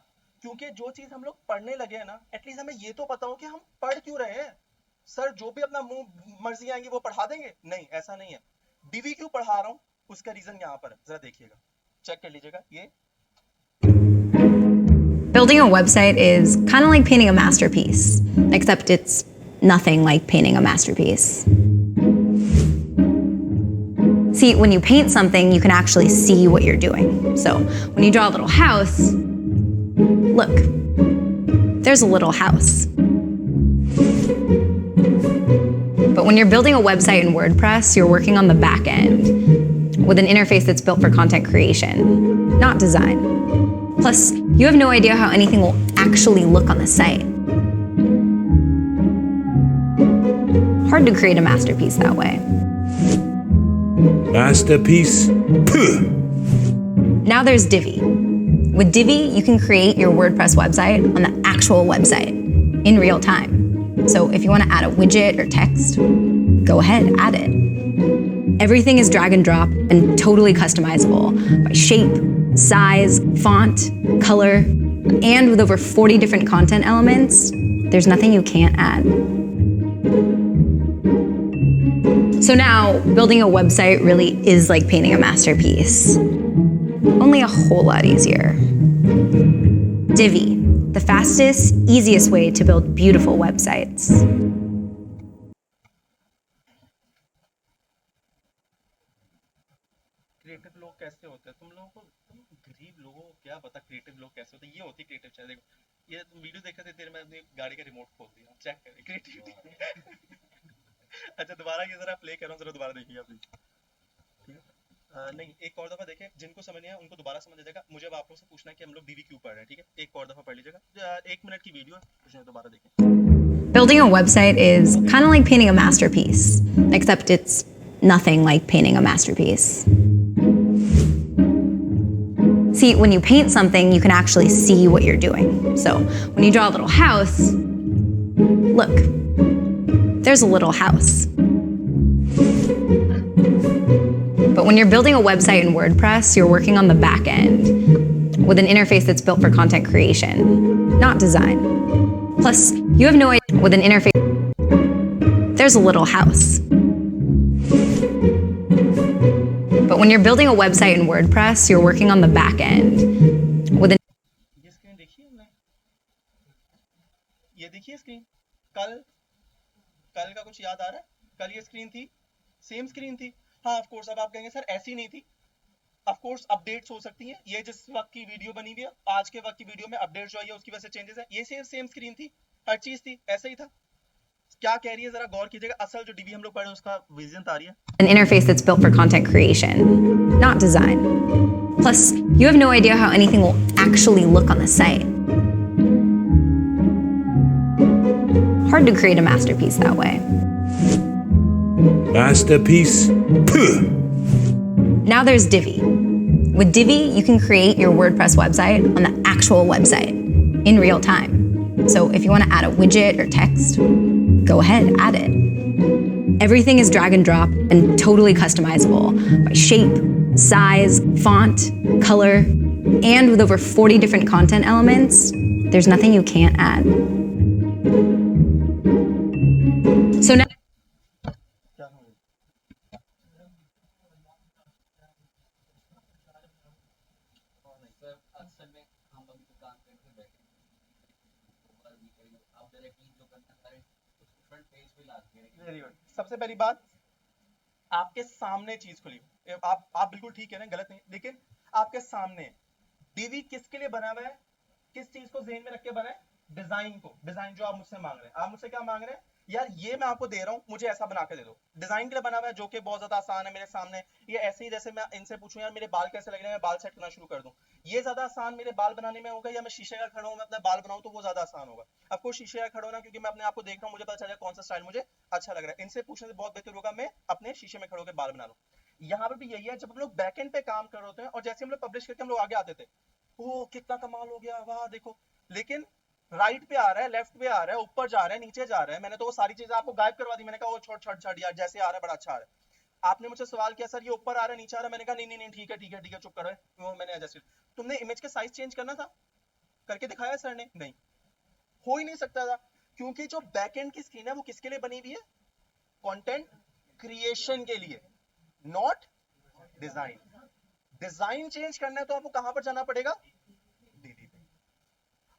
क्योंकि जो चीज हम लोग पढ़ने लगे हैं ना, एटलीस्ट हमें ये तो पता हो कि हम पढ़ क्यों रहे हैं। सर जो भी अपना मुंह मर्जी आएंगे वो पढ़ा देंगे, नहीं ऐसा नहीं है। DV क्यों पढ़ा रहा हूँ उसका रीजन यहाँ पर है, जरा देखिएगा, चेक कर लीजिएगा। ये Building a website is kind of like painting a masterpiece, except it's nothing like painting a masterpiece. See, when you paint something, you can actually see what you're doing. So when you draw a little house, look, there's a little house. But when you're building a website in WordPress, you're working on the back end with an interface that's built for content creation, not design. Plus, you have no idea how anything will actually look on the site. Hard to create a masterpiece that way. Masterpiece. Puh. Now there's Divi. With Divi, you can create your WordPress website on the actual website in real time. So if you want to add a widget or text, go ahead, add it. Everything is drag and drop and totally customizable by shape, size, font, color, and with over 40 different content elements, there's nothing you can't add. So now, building a website really is like painting a masterpiece, only a whole lot easier. Divi, the fastest, easiest way to build beautiful websites. Creative लोग कैसे होते हैं? तुम लोगों को, तुम गरीब लोगों को क्या पता क्रिएटिव लोग कैसे होते हैं? ये होती क्रिएटिव चैनल। देखो, ये तुम वीडियो देख रहे थे, तेरे में अपनी गाड़ी का रिमोट खोल दिया, चेक कर क्रिएटिविटी। अच्छा, दोबारा ये जरा प्ले कर रहा हूँ, जरा दोबारा देखिए आप प्लीज। ठीक है? नहीं, एक और दफा देखें, जिनको समझ नहीं आया उनको दोबारा समझ आ जाएगा। मुझे अब आप लोगों से पूछना है कि हम लोग डीवी क्यों पढ़ रहे हैं, ठीक है? एक और दफा पढ़ लीजिएगा, 1 मिनट की वीडियो है, पूछना दोबारा देखें। Building a website is kind of like painting a masterpiece, except it's nothing like painting a masterpiece. See, when you paint something, you can actually see what you're doing. So when you draw a little house, look, there's a little house. But when you're building a website in WordPress, you're working on the back end with an interface that's built for content creation, not design. Plus, you have no idea with an interface. There's a little house. But when you're building a website in WordPress, you're working on the back end with an ये screen देखी हमने, ये देखिए screen. कल का कुछ याद आ रहा है? कल ये स्क्रीन थी, सेम स्क्रीन थी। हाँ, ऑफ कोर्स अब आप कहेंगे सर ऐसी नहीं थी। ऑफ कोर्स अपडेट्स हो सकती हैं, ये जिस वक्त की वीडियो बनी हुई है, आज के वक्त की वीडियो में अपडेट जो आई है उसकी वजह से चेंजेस है। ये सेम स्क्रीन थी, हर चीज थी, ऐसा ही था। क्या कह रही है जरा गौर कीजिएगा। असल जो डीबी हम लोग पढ़े उसका विजन आ रही है। an interface that's built for content creation, not design. Plus, you have no idea how anything will actually look on the site. Hard to create a masterpiece that way. Masterpiece. Puh. Now there's Divi. With Divi, you can create your WordPress website on the actual website in real time. So if you want to add a widget or text, go ahead, add it. Everything is drag and drop and totally customizable by shape, size, font, color, and with over 40 different content elements, there's nothing you can't add. So now क्या हो गया? Sir अक्सर में हम अभी तो काम करते बैठे ऊपर भी कहीं आप डायरेक्टली जो करना चाह रहे हैं उसको फ्रंट पेज पे ला के वेरी गुड। सबसे पहली बात, आपके सामने चीज खुली। आप बिल्कुल ठीक है ना, गलत नहीं, लेकिन आपके सामने डीवी किसके लिए बना हुआ है? किस चीज को ज़हन में रख के बना है? डिजाइन को। डिजाइन जो आप मुझसे मांग रहे हैं, आप मुझसे क्या मांग रहे हैं? यार ये मैं आपको दे रहा हूं, मुझे ऐसा बना के दे दो। डिजाइन के लिए बना हुआ है, जो कि बहुत ज्यादा आसान है मेरे सामने। ये ऐसे ही जैसे मैं इनसे पूछूं यार मेरे बाल कैसे लग रहे हैं, मैं बाल सेट करना शुरू कर दूं, ये ज्यादा आसान मेरे बाल बनाने में होगा, या मैं शीशे का खड़ा हूं मैं अपने बाल बनाऊं तो वो ज्यादा आसान होगा? आपको शीशे का खड़ा होना, क्योंकि मैं अपने आप को देख रहा हूं, मुझे पता चल जाए कौन सा स्टाइल मुझे अच्छा लग रहा है। इनसे पूछने से बहुत बेहतर होगा मैं अपने शीशे में खड़े होकर बाल बना लूं। यहाँ पर भी यही है, जब हम लोग बैक एंड पे काम कर रहे होते हैं और जैसे हम लोग पब्लिश करके हम लोग आगे आते थे, ओ कितना कमाल हो गया, वाह देखो, लेकिन राइट पे आ रहा है, लेफ्ट पे आ रहा है, ऊपर जा रहा है, नीचे जा रहा है, मैंने तो वो सारी चीजें आपको गायब करवा दी। मैंने कहा वो छोड़ यार, जैसे आ रहा है बड़ा अच्छा आ रहा है। आपने मुझसे सवाल किया सर ये ऊपर आ रहा है नीचे आ रहा है, मैंने कहा नहीं ठीक है चुप करो, वो मैंने एडजस्ट। तुमने इमेज के साइज चेंज करना था, करके दिखाया सर ने? नहीं, हो ही नहीं सकता था, क्योंकि जो बैकएंड की स्क्रीन है वो किसके लिए बनी हुई है? कंटेंट क्रिएशन के लिए, नॉट डिजाइन। डिजाइन चेंज करना है तो आपको कहां पर जाना पड़ेगा? डीवी पे।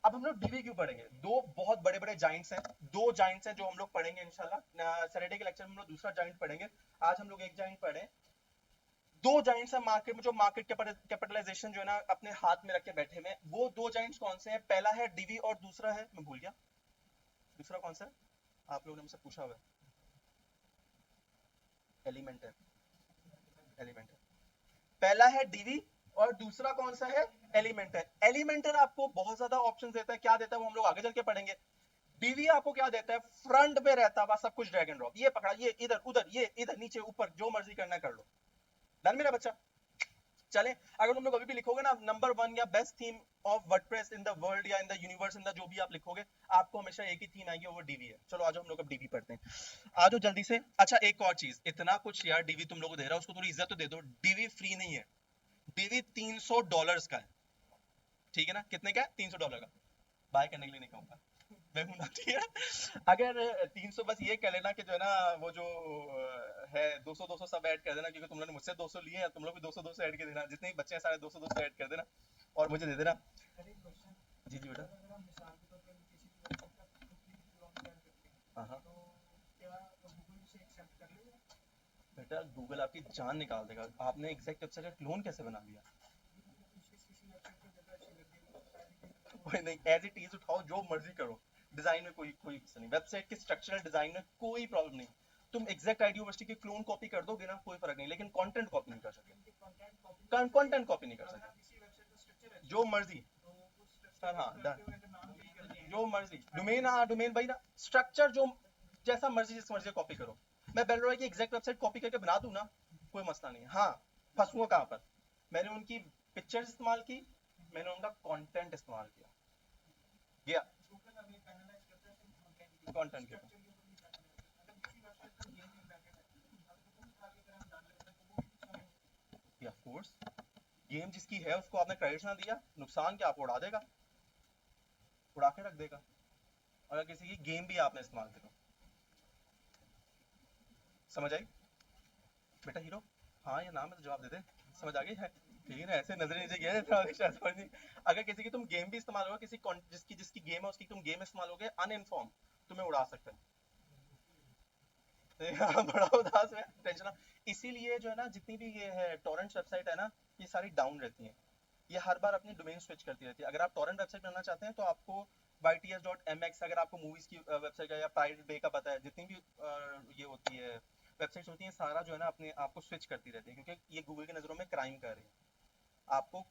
अब हम लोग डीवी क्यों पढ़ेंगे? दो बहुत बड़े बड़े जाइंट्स हैं, दो जाइंट्स हैं जो हम लोग पढ़ेंगे इंशाल्लाह। सैटरडे के लेक्चर में हम लोग दूसरा जाइंट पढ़ेंगे, आज हम लोग एक जाइंट पढ़े। दो जाइंट्स हैं मार्केट में, जो मार्केट कैपिटलाइजेशन जो है ना अपने हाथ में रख के बैठे हुए हैं। वो दो जाइंट्स कौन से हैं? पहला है डीवी और दूसरा है, मैं भूल गया, दूसरा कौन सा है? आप लोगों ने मुझसे पूछा हुआ है। एलिमेंटर। पहला है डीवी और दूसरा कौन सा है? एलिमेंटर। एलिमेंटर आपको बहुत ज्यादा ऑप्शंस देता है। क्या देता है वो हम लोग आगे चल के पढ़ेंगे। डीवी आपको क्या देता है, फ्रंट पे रहता हुआ सब कुछ ड्रैग एंड ड्रॉप, ये पकड़ा, ये इधर उधर, ये इधर नीचे ऊपर, जो मर्जी करना कर लो। डन मेरा बच्चा। चले, अगर तुम लोग अभी भी लिखोगे ना नंबर 1 या best theme of WordPress in the world या in the universe, in the जो भी आप लिखोगे, आपको हमेशा एक ही थीम आएगी, वो डीवी है। चलो आज हम लोग अब डीवी पढ़ते हैं, आ जाओ जल्दी से। अच्छा एक और चीज, इतना कुछ यार डीवी तुम लोगों को दे रहा है, उसको थोड़ी इज्जत तो दे दो। डीवी फ्री नहीं है, डीवी $300 का है, ठीक है ना? कितने का है? $300 का। बाय करने के लिए नहीं कहूंगा मैं हूं ना, ठीक है? अगर 300 बस ये कह लेना कि जो है ना वो जो है 200 सब ऐड कर देना, क्योंकि तुम लोगों ने मुझसे 200 लिए हैं, तुम लोग भी 200 ऐड कर देना, जितने भी बच्चे हैं सारे 200 ऐड कर देना और मुझे दे देना। जी जी बेटा। हाँ हाँ बेटा, गूगल आपकी जान निकाल देगा। आपने एग्जैक्ट वेबसाइट का क्लोन कैसे बना लिया? कोई नहीं, एज इट इज उठाओ, जो मर्जी करो, डिजाइन में कोई कोई नहीं, वेबसाइट के स्ट्रक्चरल डिजाइन में कोई प्रॉब्लम नहीं। तुम एग्जैक्ट आईडी यूनिवर्सिटी की क्लोन कॉपी कर दोगे ना, कोई फर्क नहीं, लेकिन कंटेंट कॉपी नहीं कर सकते। कंटेंट कॉपी नहीं कर सकते, जो मर्जी सर। हाँ डन, जो मर्जी डोमेन, हाँ डोमेन भाई ना, स्ट्रक्चर जो जैसा मर्जी जिस मर्जी कॉपी करो। मैं बेलरॉय की एग्जैक्ट वेबसाइट कॉपी करके बना दूं ना, कोई मसला नहीं। हाँ फंसूंगा कहाँ पर, मैंने उनकी पिक्चर्स इस्तेमाल की, मैंने उनका कंटेंट इस्तेमाल किया, गया कंटेंट के ऊपर। ऑफ कोर्स, गेम जिसकी है उसको आपने क्रेडिट ना दिया, नुकसान क्या, आपको उड़ा देगा, उड़ा के रख देगा। अगर किसी की गेम भी आपने इस्तेमाल करो, समझ आई बेटा हीरो? हाँ या ना में तो जवाब दे दे, समझ आ गई है? ठीक है ना, ऐसे नजर नीचे गया समझ नहीं। अगर किसी की तुम गेम भी इस्तेमाल होगा, किसी जिसकी जिसकी गेम है उसकी तुम गेम इस्तेमाल होगे अनइन्फॉर्म, तुम्हें उड़ा सकता है। बड़ा उदास है, टेंशन। इसीलिए जो है ना जितनी भी ये है टॉरेंट वेबसाइट है ना, ये सारी डाउन रहती हैं, ये हर बार अपनी डोमेन स्विच करती रहती है। अगर आप टॉरेंट वेबसाइट बनाना चाहते हैं तो आपको yts.mx, अगर आपको मूवीज की वेबसाइट का या पायरेट बे का पता है, जितनी भी ये होती है वेबसाइट्स होती हैं, सारा जो है ना अपने आपको स्विच करती रहती है, क्योंकि ये गूगल की नज़रों में क्राइम कर रही है। आपको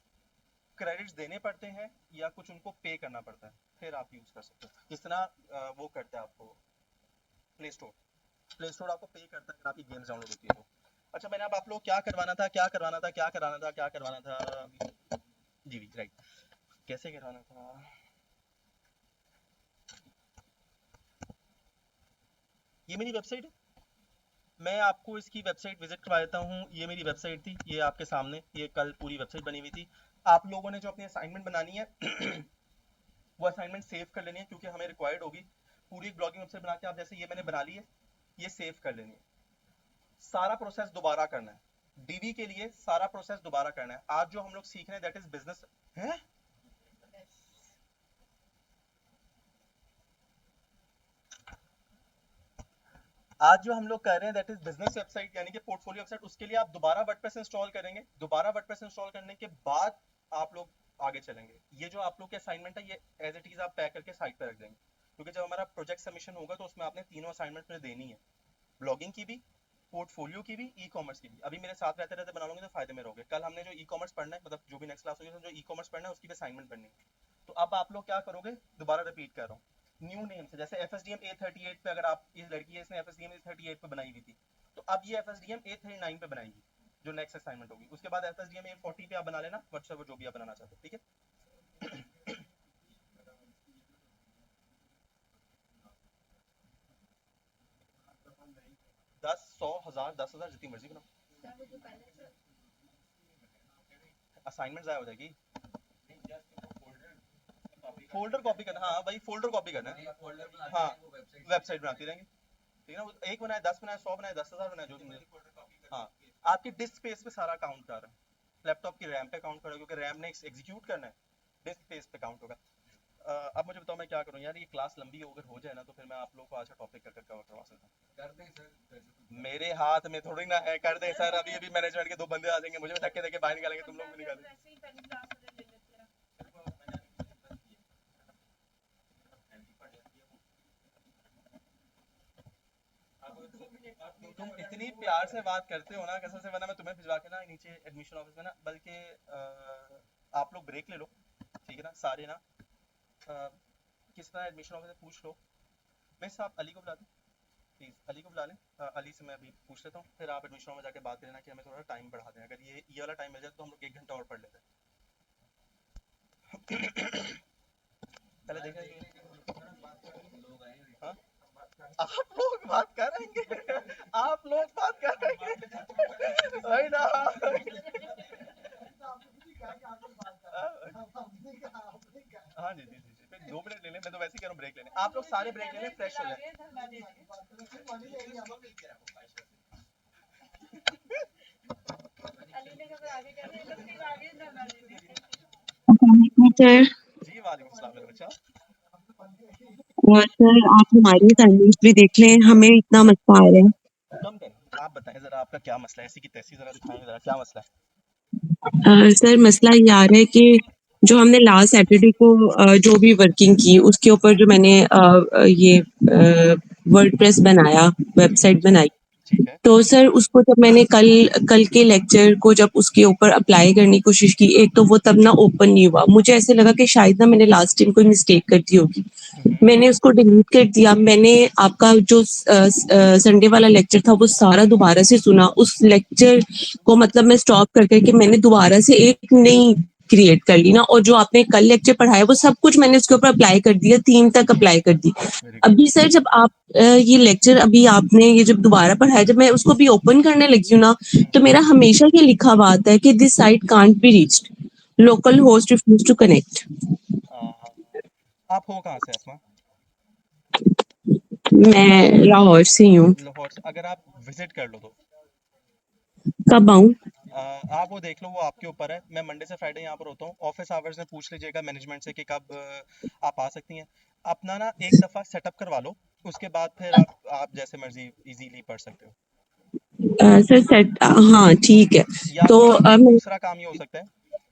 क्रेडिट्स देने पड़ते हैं या कुछ उनको पे करना पड़ता है, फिर आप यूज कर सकते हो। जिस तरह वो करता है आपको प्ले स्टोर आपको पे करता है अगर आपकी गेम्स डाउनलोड होती है तो। अच्छा मैंने अब आप लोग क्या करवाना था, क्या करवाना था, क्या करवाना था, क्या करवाना था, जी जी राइट, कैसे करवाना था? ये मेरी वेबसाइट है, मैं आपको इसकी वेबसाइट विजिट करवा देता हूँ। ये मेरी वेबसाइट थी, ये आपके सामने, ये कल पूरी वेबसाइट बनी हुई थी। आप लोगों ने जो अपनी असाइनमेंट बनानी है वो असाइनमेंट सेव कर लेनी है, क्योंकि हमें रिक्वायर्ड होगी। पूरी ब्लॉगिंग वेबसाइट बना के आप, जैसे ये मैंने बना ली है, ये सेव कर लेनी है। सारा प्रोसेस दोबारा करना है, डीवी के लिए सारा प्रोसेस दोबारा करना है। आज जो हम लोग सीख रहे हैं दैट इज बिजनेस है। आज जो हम लोग कर रहे हैं दैट इज बिजनेस वेबसाइट, यानी कि पोर्टफोलियो वेबसाइट। उसके लिए आप दोबारा वर्डप्रेस इंस्टॉल करेंगे, दोबारा वर्डप्रेस इंस्टॉल करने के बाद आप लोग आगे चलेंगे। ये जो आप लोग के असाइनमेंट है, ये एज इट इज आप पैक करके साइट पर रख देंगे, क्योंकि जब हमारा प्रोजेक्ट सबमिशन होगा तो उसमें आपने तीनों असाइनमेंट मुझे देनी है, ब्लॉगिंग की भी, पोर्टफोलियो की भी, ई कॉमर्स की भी। अभी मेरे साथ रहते रहते बना लूंगे तो फायदे में रहोगे। कल हमने जो ई कॉमर्स पढ़ना है, मतलब जो भी नेक्स्ट क्लास होगी जो ई कॉमर्स पढ़ना है उसकी भी असाइनमेंट पढ़नी है। तो अब आप लोग क्या करोगे, दोबारा रिपीट कर रहा हूँ, न्यू नेम से। जैसे FSDM A38 पे, अगर आप, इस लड़की है इसने FSDM A38 पे बनाई हुई थी, तो अब ये FSDM A39 पे बनाएगी जो नेक्स्ट असाइनमेंट होगी। उसके बाद FSDM A40 पे आप बना लेना, व्हाट्सएप जो भी आप बनाना चाहते हो, ठीक है? 10, 100, 1000, 10,000 जितनी मर्जी बनाओ, असाइनमेंट जाया हो जाएगी। फोल्डर कॉपी करना, हाँ भाई फोल्डर कॉपी करना है, हाँ वेबसाइट बनाती रहेंगे, ठीक है ना? एक बनाए, 10 बनाए, 100 बनाए, 10,000 बनाए, जो तुमने, हाँ आपकी डिस्क स्पेस पे सारा काउंट कर रहा है, लैपटॉप की रैम पे काउंट कर रहा है, क्योंकि रैम ने एग्जीक्यूट करना है, डिस्क स्पेस पे काउंट होगा। अब मुझे बताओ मैं क्या करूं यार, ये क्लास लंबी अगर हो जाए ना तो फिर मैं आप लोगों को अच्छा टॉपिक कर कवर करवा सकता हूँ। कर दें सर, मेरे हाथ में थोड़ी ना है, कर दे सर। अभी अभी मैनेजमेंट के 2 बंदे आ जाएंगे, मुझे भी धक्के धक्के बाहर निकालेंगे, तुम लोग भी निकालेंगे। तुम इतनी प्यार से बात करते हो ना कसम से, वरना मैं तुम्हें भिजवा के ना नीचे एडमिशन ऑफिस में ना, बल्कि आप लोग ब्रेक ले लो, ठीक है ना? सारे ना किस तरह एडमिशन ऑफिस से पूछ लो मिस आप अली को बुला दें प्लीज़, अली को बुला लें। अली से मैं अभी पूछ लेता हूँ, फिर आप एडमिशन में जाके बात कर लेना कि हमें थोड़ा टाइम बढ़ा दें। अगर ये वाला टाइम मिल जाए तो हम लोग 1 घंटा और पढ़ लेते हैं। पहले देखा कि हाँ? आप लोग बात करेंगे आप लोग बात करेंगे वही ना। हाँ जी जी जी जी, फिर 2 मिनट ले लें, मैं तो वैसे ही कह रहा हूँ ब्रेक लेने। आप लोग सारे ब्रेक ले लें, फ्रेश हो जाए। सर जी वालेकुम सलाम मेरे बच्चा। और सर आप हमारी असाइनमेंट भी देख लें, हमें इतना मसला आ रहा है। कम करें, आप बताएं जरा आपका क्या मसला है, ऐसी की तैसी जरा दिखाएं जरा क्या मसला है। सर मसला ये आ रहा है कि जो हमने लास्ट सैटरडे को जो भी वर्किंग की उसके ऊपर जो मैंने ये वर्डप्रेस बनाया, वेबसाइट बनाई, ठीक है। तो सर उसको जब मैंने कल कल के लेक्चर को जब उसके ऊपर अप्लाई करने की कोशिश की, एक तो वो तब ना ओपन नहीं हुआ। मुझे ऐसे लगा कि शायद ना मैंने लास्ट टाइम कोई मिस्टेक कर दी होगी। मैंने उसको डिलीट कर दिया। मैंने आपका जो संडे वाला लेक्चर था वो सारा दोबारा से सुना। उस लेक्चर को मतलब मैं स्टॉप कर करके मैंने दोबारा से एक नई क्रिएट कर ली ना, और जो आपने कल लेक्चर पढ़ाया वो सब कुछ मैंने उसके ऊपर अप्लाई कर दिया, 3 तक अप्लाई कर दी। Very good. अभी सर जब आप ये लेक्चर अभी आपने ये जब दोबारा पढ़ाया, जब मैं उसको भी ओपन करने लगी हूँ ना, तो मेरा हमेशा ये लिखा हुआ आता है कि this site can't be reached, local host refuse to connect. आप हो कहाँ से अस्मा? मैं लाहौर से ही हूँ। लाहौर से। अगर आप विजिट कर लो तो कब आऊँ? आप वो देख लो, वो आपके ऊपर है। मैं मंडे से फ्राइडे यहाँ पर होता हूँ। ऑफिस आवर्स में पूछ लीजिएगा मैनेजमेंट से कि कब आप आ सकती हैं। अपना ना एक दफ़ा सेटअप करवा लो, उसके बाद फिर आप जैसे मर्जी इजीली पढ़ सकते हो। सर सेट, हाँ ठीक है। या तो फिर एक दूसरा काम ये हो सकता है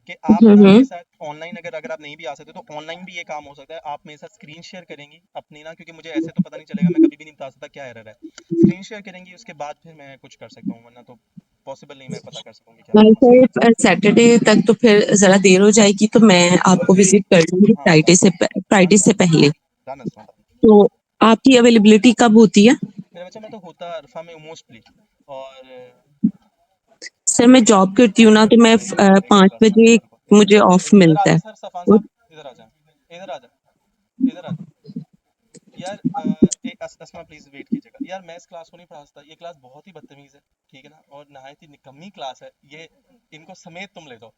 कि आप ना हम्म। मेरे साथ ऑनलाइन, अगर अगर आप नहीं भी आ सकते तो ऑनलाइन भी ये काम हो सकता है। आप मेरे साथ स्क्रीन शेयर करेंगी अपनी ना, क्योंकि मुझे ऐसे तो पता नहीं चलेगा, मैं कभी भी नहीं बता सकता क्या एरर है। स्क्रीन शेयर करेंगी, उसके बाद फिर मैं कुछ कर सकता हूँ, वरना तो पॉसिबल नहीं मैं पता कर सकूंगी क्या मसला है। सर सैटरडे तक तो फिर जरा देर हो जाएगी, तो मैं आपको विजिट कर लूंगी हाँ फ्राइडे से पहले। डन अस्मा डन। तो आपकी अवेलेबिलिटी कब होती है? मेरा बच्चा, मैं तो होता अरफा में मोस्टली, और सर मैं जॉब करती हूँ ना, तो मैं एक मिनट 5 बस मैं बजे रुको, इधर मुझे इधर ऑफ इधर इधर आ मिलता जाए है। सर, सफान साहब इधर आ जाए, इधर आ जाए, इधर आ जाए। यार अस्मा प्लीज वेट कीजिएगा यार, मैं इस क्लास को नहीं पढ़ा सकता, ये क्लास बहुत ही बदतमीज है, ठीक है ना, और नहायत ही निकम्मी क्लास है ये। इनको समेत तुम ले जाओ।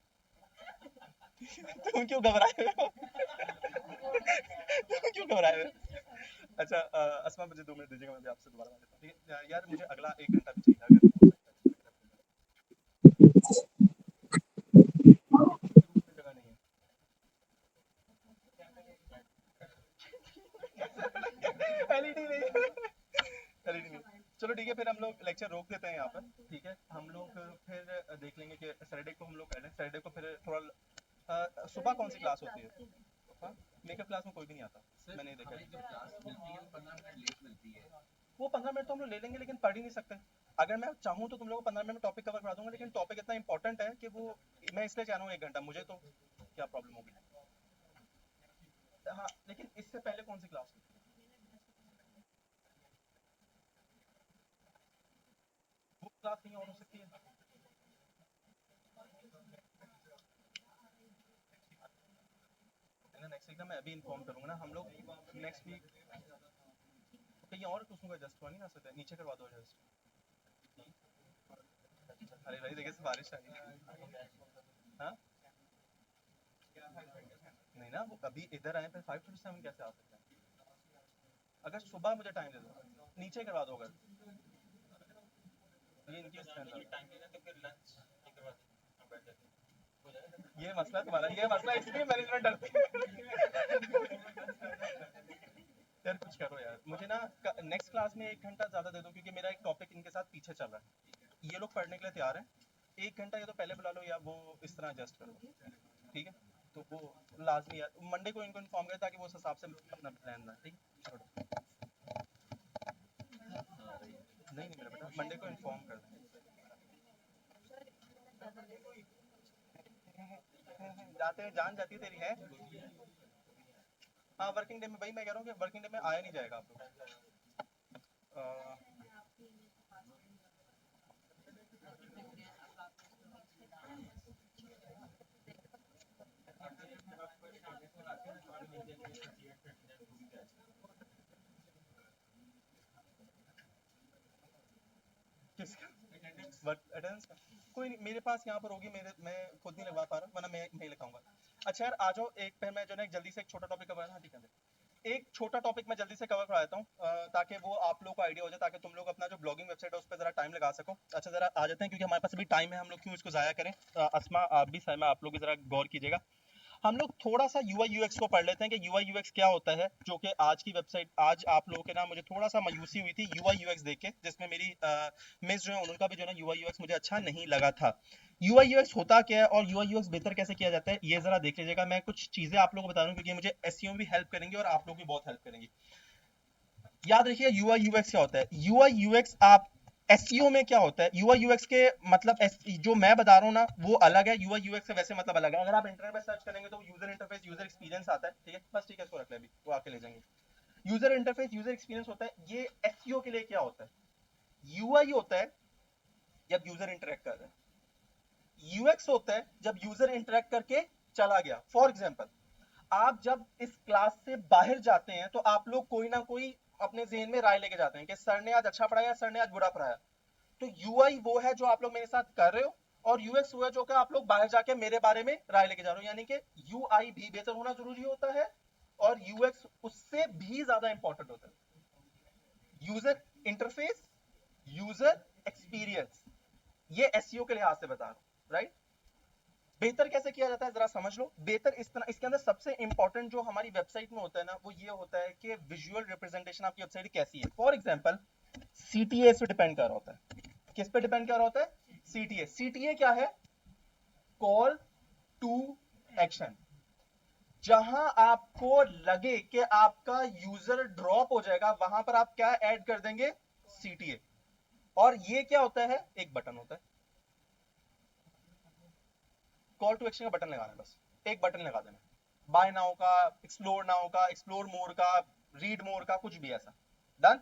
तुम क्यों घबराए हो? तुम क्यों घबराए हो? अच्छा अस्मा मुझे 2 मिनट दीजिएगा, मैं भी आपसे दोबारा बात करता हूँ, ठीक है यार? मुझे अगला 1 घंटा भी चाहिए अगर हो सकता है, जगह नहीं है। एलईडी नहीं है, एलईडी नहीं। चलो ठीक है, फिर हम लोग लेक्चर रोक देते हैं यहाँ पर, ठीक है? हम लोग फिर देख लेंगे कि सैटरडे को हम लोग कर लें। सैटरडे को फिर थोड़ा सुबह कौन सी क्लास होती है? हाँ, मेकअप क्लास में कोई भी नहीं आता, मैंने ये देखा है। वो 15 मिनट तो हम लोग ले लेंगे, लेकिन पढ़ ही नहीं सकते। अगर मैं चाहूँ तो तुम लोगों को 15 मिनट में टॉपिक कवर करा दूंगा, लेकिन टॉपिक इतना इंपॉर्टेंट है कि वो मैं इसलिए चाह रहा हूँ 1 घंटा। मुझे तो क्या प्रॉब्लम होगी? हाँ, लेकिन इससे पहले कौन सी क्लास हुई? वो क्लास नहीं और हो सकती है? नेक्स्ट वीक ना मैं अभी इन्फॉर्म करूंगा ना, हम लोग नेक्स्ट वीक कहीं और तो उसमें एडजस्ट हुआ नहीं आ सकता, नीचे करवा दो एडजस्ट। अरे भाई देखिए बारिश आ रही है। हाँ नहीं ना, वो अभी इधर आए फिर 5 to 7 कैसे आ सकते हैं? अगर सुबह मुझे टाइम दे दो, नीचे करवा दो। अगर ये इनकी स्ट्रेंथ है, ये मसला तुम्हारा, ये मसला इसलिए मैनेजमेंट डरती है। यार कुछ करो यार, मुझे ना नेक्स्ट क्लास में 1 घंटा ज्यादा दे दो, क्योंकि मेरा एक टॉपिक इनके साथ पीछे चल रहा है। ये लोग पढ़ने के लिए तैयार हैं, 1 घंटा या तो पहले बुला लो या वो इस तरह एडजस्ट करो, ठीक है? तो वो लाजमी यार मंडे को इनको इन्फॉर्म करें ताकि वो उस हिसाब से अपना प्लान बनाए, ठीक है? छोड़ो। नहीं नहीं मेरा बेटा, मंडे को इन्फॉर्म कर दें। जाते हैं, जान जाती है तेरी है। हाँ वर्किंग डे में, भाई मैं कह रहा हूँ कि वर्किंग डे में आया नहीं जाएगा आप लोग। किसका? बट अटेंडेंस का कोई नहीं, मेरे पास यहाँ पर होगी, मैं खुद नहीं लगवा पा रहा, वरना मैं नहीं लगाऊंगा। अच्छा यार, आ जाओ एक पे मैं जो है जल्दी से एक छोटा टॉपिक कवर, हाँ ठीक है, एक छोटा टॉपिक मैं जल्दी से कवर करा देता हूँ ताकि वो आप लोग को आइडिया हो जाए, ताकि तुम लोग अपना जो ब्लॉगिंग वेबसाइट है उस पर जरा टाइम लगा सको। अच्छा जरा आ जाते हैं, क्योंकि हमारे पास अभी टाइम है, हम लोग क्यों इसको जाया करें। अस्मा आप भी सहमा, आप लोग भी जरा गौर कीजिएगा। हम लोग थोड़ा सा यूआई यूएक्स को पढ़ लेते हैं कि यूआई यूएक्स क्या होता है, जो कि आज की वेबसाइट, आज आप लोगों के ना मुझे थोड़ा सा मायूसी हुई थी यूआई यूएक्स देख के, जिसमें मेरी मिस जो है उनका भी जो है ना यूआई यूएक्स मुझे अच्छा नहीं लगा था। यूआई यूएक्स होता क्या है और यूआई यूएक्स बेहतर कैसे किया जाता है, ये जरा देख लीजिएगा। मैं कुछ चीजें आप लोगों को बता रहा हूँ, क्योंकि मुझे एसईओ में भी हेल्प करेंगी और आप लोग भी बहुत हेल्प करेंगी। याद रखिए यूआई यूएक्स क्या होता है। यूआई यूएक्स आप एसईओ में क्या होता है, यूआई यूएक्स के मतलब जो मैं बता रहा हूँ ना वो अलग है, यूआई यूएक्स से वैसे मतलब अलग है। अगर आप इंटरनेट पे सर्च करेंगे तो यूजर इंटरफेस यूजर एक्सपीरियंस आता है, ठीक है, बस ठीक है, इसको रख ले, अभी वो आके ले जाएंगे। यूजर इंटरफेस यूजर एक्सपीरियंस होता है, ये एसईओ के लिए क्या होता है। यूआई होता है जब यूजर इंटरेक्ट कर रहा है, यूएक्स होता है जब यूजर इंटरेक्ट करके चला गया। फॉर एग्जाम्पल, आप जब इस क्लास से बाहर जाते हैं तो आप लोग कोई ना कोई अपने ज़हन में राय लेके जाते हैं कि सर ने आज अच्छा पढ़ाया, सर ने आज बुरा पढ़ाया। तो यूआई वो है जो आप लोग मेरे साथ कर रहे हो, और यूएक्स वो है जो कि आप लोग बाहर जाके मेरे बारे में राय लेके जा रहे हो। यानी कि यूआई भी बेहतर होना जरूरी होता है और यूएक्स उससे भी ज्यादा इंपॉर्टेंट होता है। यूजर इंटरफेस, यूजर एक्सपीरियंस, ये एसईओ के लिहाज से बता रहा हूं, राइट। बेहतर कैसे किया जाता है जरा समझ लो। बेहतर इस तरह, इसके अंदर सबसे इंपॉर्टेंट जो हमारी वेबसाइट में होता है ना वो ये होता है कि विजुअल रिप्रेजेंटेशन आपकी वेबसाइट कैसी है। फॉर एग्जांपल सीटीए पे डिपेंड कर रहा होता है। किस पे डिपेंड कर रहा होता है? सीटीए। सीटीए क्या है? Call to action. जहां आपको लगे कि आपका यूजर ड्रॉप हो जाएगा वहां पर आप क्या ऐड कर देंगे? सीटीए। और ये क्या होता है? एक बटन होता है, कॉल टू एक्शन का बटन लगाना है, बस एक बटन लगा देना, बाय नाउ का, एक्सप्लोर नाउ का, एक्सप्लोर मोर का, रीड मोर का, कुछ भी ऐसा। डन।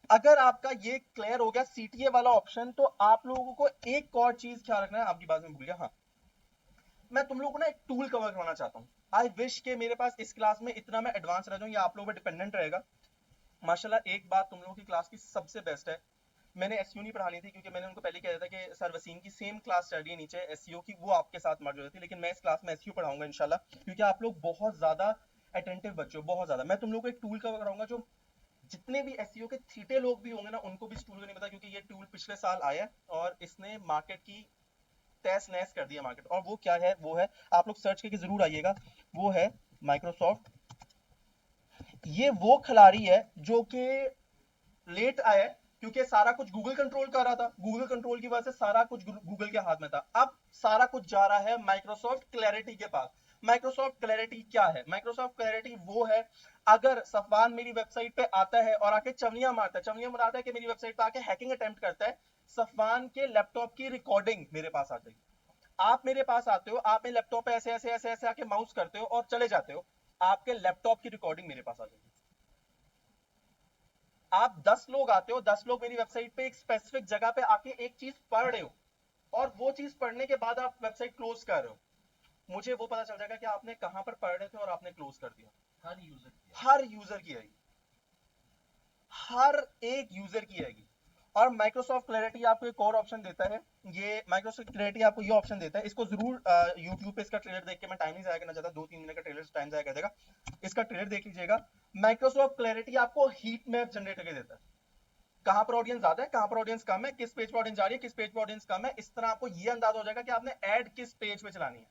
अगर आपका ये क्लियर हो गया सीटीए वाला ऑप्शन, तो आप लोगों को एक और चीज ख्याल रखना है, आपकी बात में भूल गया। हाँ, मैं तुम लोगों को ना एक टूल कवर करवाना चाहता हूँ। आई विश के मेरे पास इस क्लास में इतना मैं एडवांस रह जाऊं, ये आप लोगों पर डिपेंडेंट रहेगा। माशाल्लाह एक बात तुम लोगों की क्लास की सबसे बेस्ट है। मैंने एसईओ नहीं पढ़ानी थी, क्योंकि मैंने उनको पहले कह दिया था कि सर वसीम की सेम क्लास चल रही है नीचे एसईओ की, वो आपके साथ मर्ज हो जाती है। लेकिन मैं इस क्लास में एसईओ पढ़ाऊंगा इंशाल्लाह, क्योंकि आप लोग बहुत ज्यादा अटेंटिव बच्चे हो, बहुत ज्यादा। मैं तुम लोगों को एक टूल कवर कराऊंगा जो जितने भी एसईओ के थीटे लोग भी होंगे ना उनको भी इस टूल को नहीं पता, क्योंकि ये टूल पिछले साल आया और इसने मार्केट की तहस नहस कर दिया मार्केट। और वो क्या है? वो है, आप लोग सर्च करके जरूर आइएगा, वो है माइक्रोसॉफ्ट। ये वो खिलाड़ी है जो कि लेट आया, क्योंकि सारा कुछ गूगल कंट्रोल कर रहा था, गूगल कंट्रोल की वजह से सारा कुछ गूगल के हाथ में था। अब सारा कुछ जा रहा है माइक्रोसॉफ्ट क्लैरिटी के पास। माइक्रोसॉफ्ट क्लैरिटी क्या है? माइक्रोसॉफ्ट क्लैरिटी वो है, अगर सफवान मेरी वेबसाइट पे आता है और आके चवनिया मारता है, चवनिया मारता है कि मेरी वेबसाइट पे आके हैकिंग अटेम्प्ट करता है, सफवान के लैपटॉप की रिकॉर्डिंग मेरे पास आ जाएगी। आप मेरे पास आते हो, आप मेरे लैपटॉप पे ऐसे ऐसे ऐसे ऐसे आके माउस करते हो और चले जाते हो, आपके लैपटॉप की रिकॉर्डिंग मेरे पास आ जाएगी। आप 10 लोग आते हो, 10 लोग मेरी वेबसाइट पे एक स्पेसिफिक जगह पे आके एक चीज पढ़ रहे हो, और वो चीज पढ़ने के बाद आप वेबसाइट क्लोज कर रहे हो, मुझे वो पता चल जाएगा कि आपने कहां पर पढ़ रहे थे और आपने क्लोज कर दिया। हर यूजर की आएगी, हर एक यूजर की आएगी। और माइक्रोसॉफ्ट क्लैरिटी आपको एक और ऑप्शन देता है, ये माइक्रोसॉफ्ट क्लैरिटी आपको ये ऑप्शन देता है, इसको जरूर यूट्यूब पे इसका ट्रेलर देख के, मैं टाइम नहीं जाया करना चाहता, 2-3 मिनट का ट्रेलर टाइम जाया कर देगा, इसका ट्रेलर देख लीजिएगा। माइक्रोसॉफ्ट क्लैरिटी आपको हीट मैप जनरेट करके देता है, कहां पर ऑडियंस ज्यादा है, कहां पर ऑडियंस कम है, किस पेज पर ऑडियंस जा रही है, किस पेज पर ऑडियंस कम है। इस तरह आपको ये अंदाजा हो जाएगा कि आपने ऐड किस पेज पे चलानी है,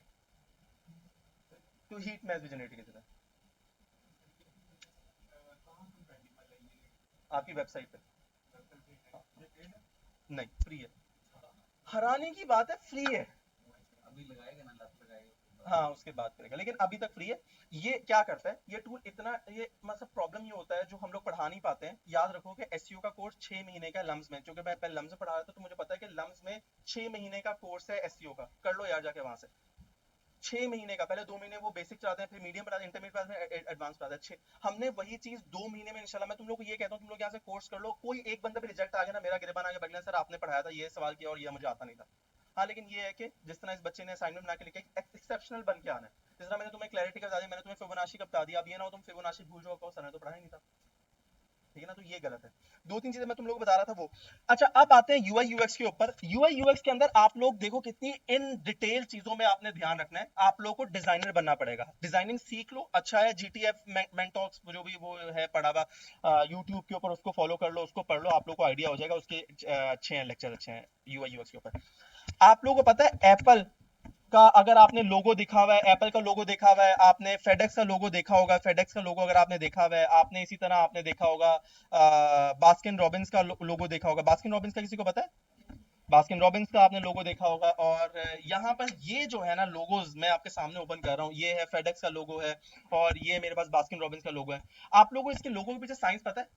तो हीट मैप भी जनरेट कर देता है आपकी वेबसाइट पे। नहीं, फ्री है। हराने की बात है, फ्री है। अभी लगाएगा ना, लत लगाएगा। हाँ, उसके बाद करेगा, लेकिन अभी तक फ्री है। ये क्या करता है ये टूल? इतना ये मतलब प्रॉब्लम ये होता है जो हम लोग पढ़ा नहीं पाते हैं। याद रखो कि एसईओ का कोर्स 6 महीने का लम्स में, क्योंकि मैं पहले लम्स में पढ़ा रहा था तो मुझे पता है कि लम्स में 6 महीने का कोर्स है एसईओ का। कर लो यार जाके वहां से, 6 महीने का। पहले 2 महीने वो बेसिक चलाते हैं, फिर मीडियम पढ़ाते हैं, इंटरमीडिएट पढ़ाते हैं, एडवांस पढ़ाते हैं। हमने वही चीज 2 महीने में इंशाल्लाह, मैं तुम लोग को ये कहता हूँ, तुम लोग यहाँ से कोर्स कर लो। कोई एक बंदा भी रिजेक्ट आ गया ना, मेरा गिरबान आगे बगला, सर आपने पढ़ाया था, ये सवाल किया और ये मुझे आता नहीं था। हाँ, लेकिन ये है कि जिस तरह इस बच्चे ने असाइनमेंट बना के लिखा, एक्सेप्शनल बन के आना है। जिस तरह मैंने तुम्हें क्लैरिटी का बता दी, मैंने तुम्हें फिबोनाची का बता दिया, अब ये ना हो तुम फिबोनाची भूल जाओ, कहो सर ने तो पढ़ा ही नहीं था, ठीक है ना, तो ये गलत है। दो तीन चीजें मैं तुम लोगों को बता रहा था वो। अच्छा अब आते हैं यूआई यूएक्स के ऊपर। यूआई यूएक्स के अंदर आप लोग देखो कितनी इन डिटेल चीजों में आपने ध्यान रखना है। आप लोगों को डिजाइनर बनना पड़ेगा, डिजाइनिंग सीख लो, अच्छा है जीटीएफ मेंटॉक्स जो भी वो है पढ़ा हुआ यूट्यूब के ऊपर, उसको फॉलो कर लो, उसको पढ़ लो, आप लोग को आइडिया हो जाएगा, उसके अच्छे हैं लेक्चर, अच्छे हैं यूआई यूएक्स के ऊपर। आप लोगों को पता है एप्पल का अगर आपने लोगो देखा हुआ है, एप्पल का लोगो देखा हुआ है, आपने फेडेक्स का लोगो देखा होगा, फेडेक्स का लोगो अगर आपने देखा हुआ है, आपने इसी तरह आपने देखा होगा बास्किन रॉबिन्स का लोगो देखा होगा। बास्किन रॉबिन्स का किसी को पता है? बास्किन रॉबिन्स का आपने लोगो देखा होगा। और यहाँ पर ये जो है ना लोगोज मैं आपके सामने ओपन कर रहा हूँ, ये है फेडेक्स का लोगो है और ये मेरे पास बास्किन रॉबिन्स का लोगो है। आप लोगों को इसके लोगो के पीछे साइंस पता है?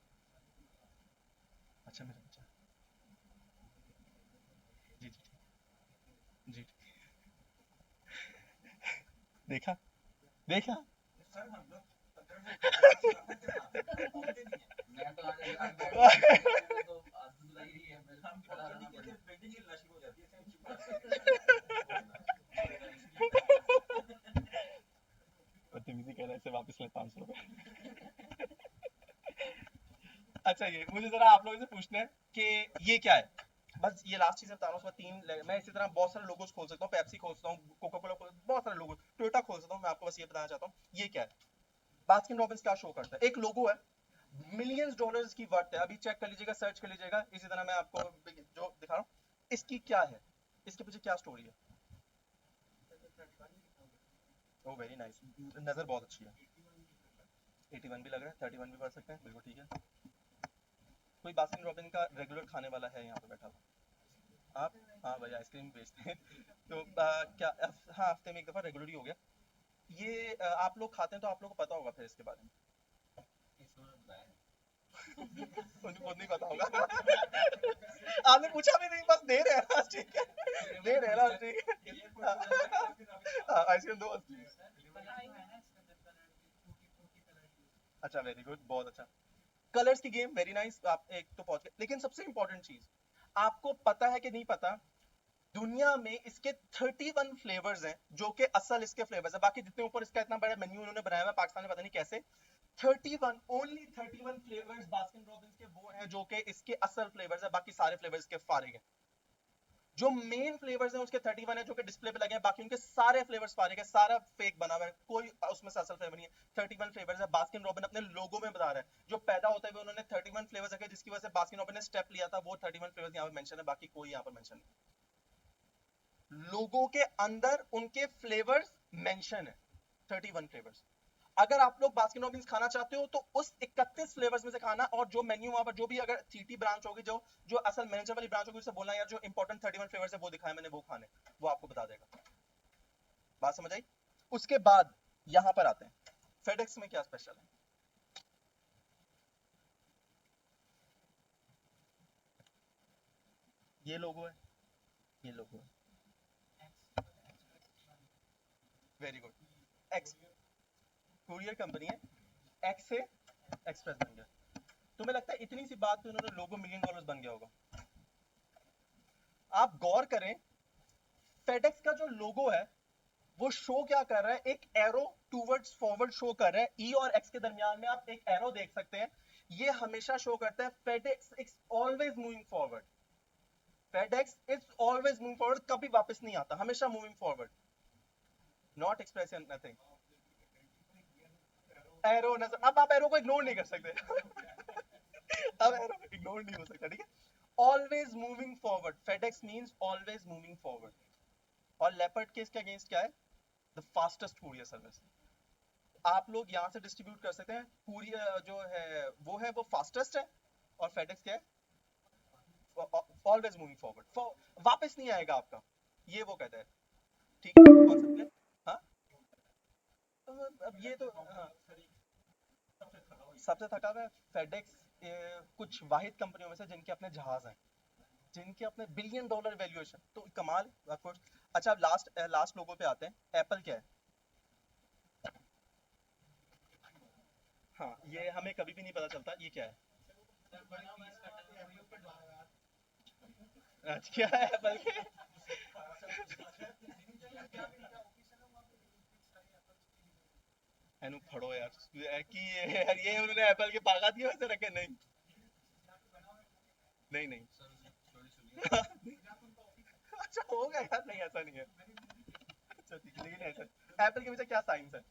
अच्छा मेरे बच्चा, जी जी जी, देखा देखा मैं तो आज आज बैठ गया, मुझे तो आदत लग रही है, मेरे को खड़ा रहना पड़ेगा। बदतमीजी कर रहा है, इसे वापस ले 500 रुपए। अच्छा ये मुझे जरा आप लोगों से पूछना है कि ये क्या है, बस ये लास्ट चीज बता रहा हूँ, उसमें मैं इसी तरह बहुत सारे लोगोस खोल सकता हूँ, पेप्सी खोल सकता हूँ, कोका कोला खोल, बहुत सारे लोगो, टोयोटा खोल सकता हूँ। मैं आपको बस ये बताना चाहता हूँ ये क्या है। बास्किन रॉबिन्स क्या शो करता है? एक लोगो है, मिलियंस डॉलर्स की वर्थ है, अभी चेक कर लीजिएगा, सर्च कर लीजिएगा। इसी तरह मैं आपको जो दिखा रहा हूँ, इसकी क्या है, इसके पीछे क्या स्टोरी है? ओ वेरी नाइस, नजर बहुत अच्छी है। 81 भी लग रहा है, 31 भी पढ़ सकते हैं, बिल्कुल ठीक है। कोई बास्किन रॉबिन का रेगुलर खाने वाला है यहाँ पे बैठा हुआ? आप? हाँ भाई आइसक्रीम बेचते हैं। तो क्या हाँ हफ्ते में एक दफा रेगुलर ही हो गया ये। आप लोग खाते हैं तो आप लोगों को पता होगा फिर इसके बारे में। उनको खुद नहीं पता होगा। आपने पूछा भी नहीं, बस दे रहे हैं ना, ठीक है, दे रहे हैं ना, ठीक है। आइसक्रीम दो। अच्छा वेरी गुड, बहुत अच्छा। कलर्स की गेम, वेरी नाइस, आप एक तो पहुंच गए। लेकिन सबसे इंपॉर्टेंट चीज आपको पता है कि नहीं पता, दुनिया में इसके 31 फ्लेवर्स हैं जो कि असल इसके फ्लेवर्स हैं। बाकी जितने ऊपर इसका इतना बड़ा मेन्यू उन्होंने बनाया हुआ है पाकिस्तान में पता नहीं कैसे, 31 ओनली 31 फ्लेवर्स बास्किन रॉबिन्स के वो हैं जो कि इसके असल फ्लेवर्स हैं, बाकी सारे फ्लेवर्स के फारिग हैं। जो मेन फ्लेवर्स हैं उसके 31 है जो कि डिस्प्ले पे लगे हैं, बाकी उनके सारे फ्लेवर्स फारिग है, सारा फेक बना हुआ है, कोई उसमें से असल फ्लेवर नहीं है। 31 फ्लेवर्स है। बास्किन रॉबिन अपने लोगो में बता रहा है, जो पैदा होते हुए उन्होंने 31 फ्लेवर्स रखे, जिसकी वजह से बास्किन रॉबिन ने स्टेप लिया था, वो 31 फ्लेवर्स यहाँ पे मेंशन है, बाकी कोई यहाँ पर मेंशन नहीं। लोगो के अंदर उनके फ्लेवर्स मेंशन है, 31 फ्लेवर्स। अगर आप लोग बास्किन रॉबिन्स खाना चाहते हो तो उस 31 फ्लेवर्स में से खाना, और जो मेन्यू वहां पर जो भी अगर सीटी ब्रांच होगी, जो जो असल मैनेजर वाली ब्रांच होगी, उससे बोलना यार जो इंपॉर्टेंट 31 फ्लेवर्स है वो दिखाए मैंने, वो खाने, वो आपको बता देगा। बात समझ आई? उसके बाद यहां पर आते हैं फेडेक्स में क्या स्पेशल है। ये लोगो है, ये लोगो है, very good. X courier company है, एक्स से एक्सप्रेस बन गया। तुम्हें लगता है इतनी सी बात पे उन्होंने लोगो $1 मिलियन बन गया होगा? आप गौर करें, फेडेक्स का जो लोगो है वो शो क्या कर रहा है, एक एरो टूवर्ड्स फॉरवर्ड शो कर रहा है। ई और एक्स के दरमियान में आप एक एरो देख सकते हैं, ये हमेशा शो करता है FedEx is always moving forward. FedEx is always moving forward, कभी वापस नहीं आता, हमेशा moving forward, not expression nothing. Arrow नजर, अब आप एरो को इग्नोर नहीं कर सकते। अब एरो को इग्नोर नहीं हो सकता, ठीक है। Always moving forward, FedEx means always moving forward. और लेपर्ड के इसके अगेंस्ट क्या है? The fastest courier service. आप लोग यहां से डिस्ट्रीब्यूट कर सकते हैं, कुरियर जो है वो फास्टेस्ट है, और फेडेक्स क्या है? ऑलवेज मूविंग फॉरवर्ड, वापस नहीं आएगा आपका, ये वो कहता है, ठीक है, कॉन्सेप्ट क्लियर? हाँ अब ये तो हाँ, सबसे थका हुआ है फेडेक्स। कुछ वाहिद कंपनियों में से जिनके अपने जहाज हैं, जिनके अपने $1 बिलियन वैल्यूएशन, तो कमाल ऑफ कोर्स। अच्छा अब लास्ट लोगों पे आते हैं, एप्पल क्या है? हाँ ये हमें कभी भी नहीं पता चलता ये क्या है। अच्छा क्या है एप्पल के? एनु पढ़ो यार कि यार ये उन्होंने एप्पल के पागा दिए वैसे रखे नहीं नहीं नहीं अच्छा हो गया यार नहीं ऐसा नहीं है अच्छा ठीक है लेकिन ऐसा एप्पल के पीछे क्या साइंस है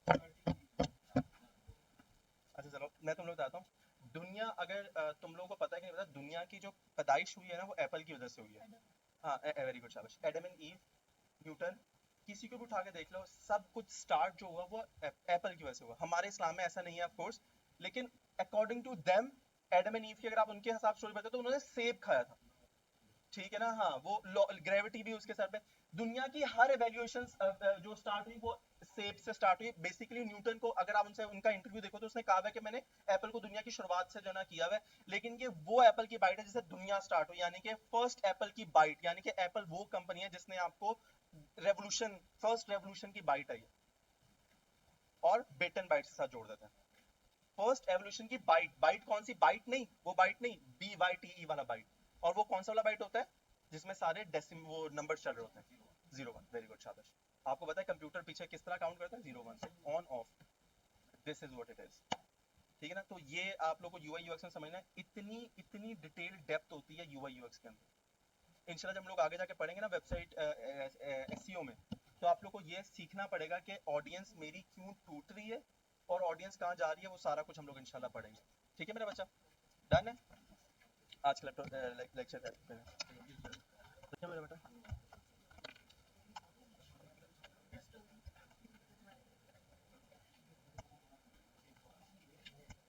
अच्छा चलो मैं तुम लोग बताता हूँ दुनिया अगर तुम लोगों को पता है कि नहीं पता दुनिया की जो पैदाइश हुई है ना वो एप्पल की वजह से हुई है हाँ वेरी गुड शाबाश एडम एंड ईव न्यूटन किसी को भी उठा के देख लो सब कुछ स्टार्ट जो हुआ वो एप्पल की वजह से हुआ हमारे इस्लाम में ऐसा नहीं है ऑफ कोर्स लेकिन according to them Adam and Eve की अगर आप उनके हिसाब स्टोरी बताते तो उन्होंने सेब खाया था ठीक है ना हाँ वो ग्रेविटी भी उसके सर पे दुनिया की हर एवेल्यूएशन जो स्टार्ट हुई वो सेब से स्टार्ट हुई बेसिकली न्यूटन को अगर आप उनसे उनका इंटरव्यू देखो तो उसने कहा है कि मैंने एप्पल को दुनिया की शुरुआत से जो ना किया हुआ है लेकिन ये वो एप्पल की बाइट है जिससे दुनिया स्टार्ट हुई यानी कि फर्स्ट एप्पल की बाइट यानी कि एप्पल वो कंपनी है जिसने आपको रेवोल्यूशन फर्स्ट रेवोल्यूशन की बाइट आई है और बेटन बाइट के साथ जोड़ देते हैं फर्स्ट एवोल्यूशन की बाइट बाइट कौन सी बाइट नहीं वो बाइट नहीं BYTE वाला बाइट और वो कौन सा वाला बाइट होता है जिसमें सारे डेसिम वो नंबर चल रहे होते हैं 0 1 वेरी गुड शाबाश आपको पता है कंप्यूटर पीछे किस तरह काउंट करता है 0 1 से on off this is what it is ठीक है ना तो ये आप लोगों को UI UX में समझना है इतनी इतनी डिटेल डेप्थ होती है UI UX के अंदर इंशाल्लाह जब हम लोग आगे जाके पढ़ेंगे ना वेबसाइट SEO में तो आप लोग को ये सीखना पड़ेगा कि ऑडियंस मेरी क्यों टूट रही है और ऑडियंस कहाँ जा रही है वो सारा कुछ हम लोग इंशाल्लाह पढ़ेंगे ठीक है मेरा बच्चा डन है आज का लेक्चर मेरा बेटा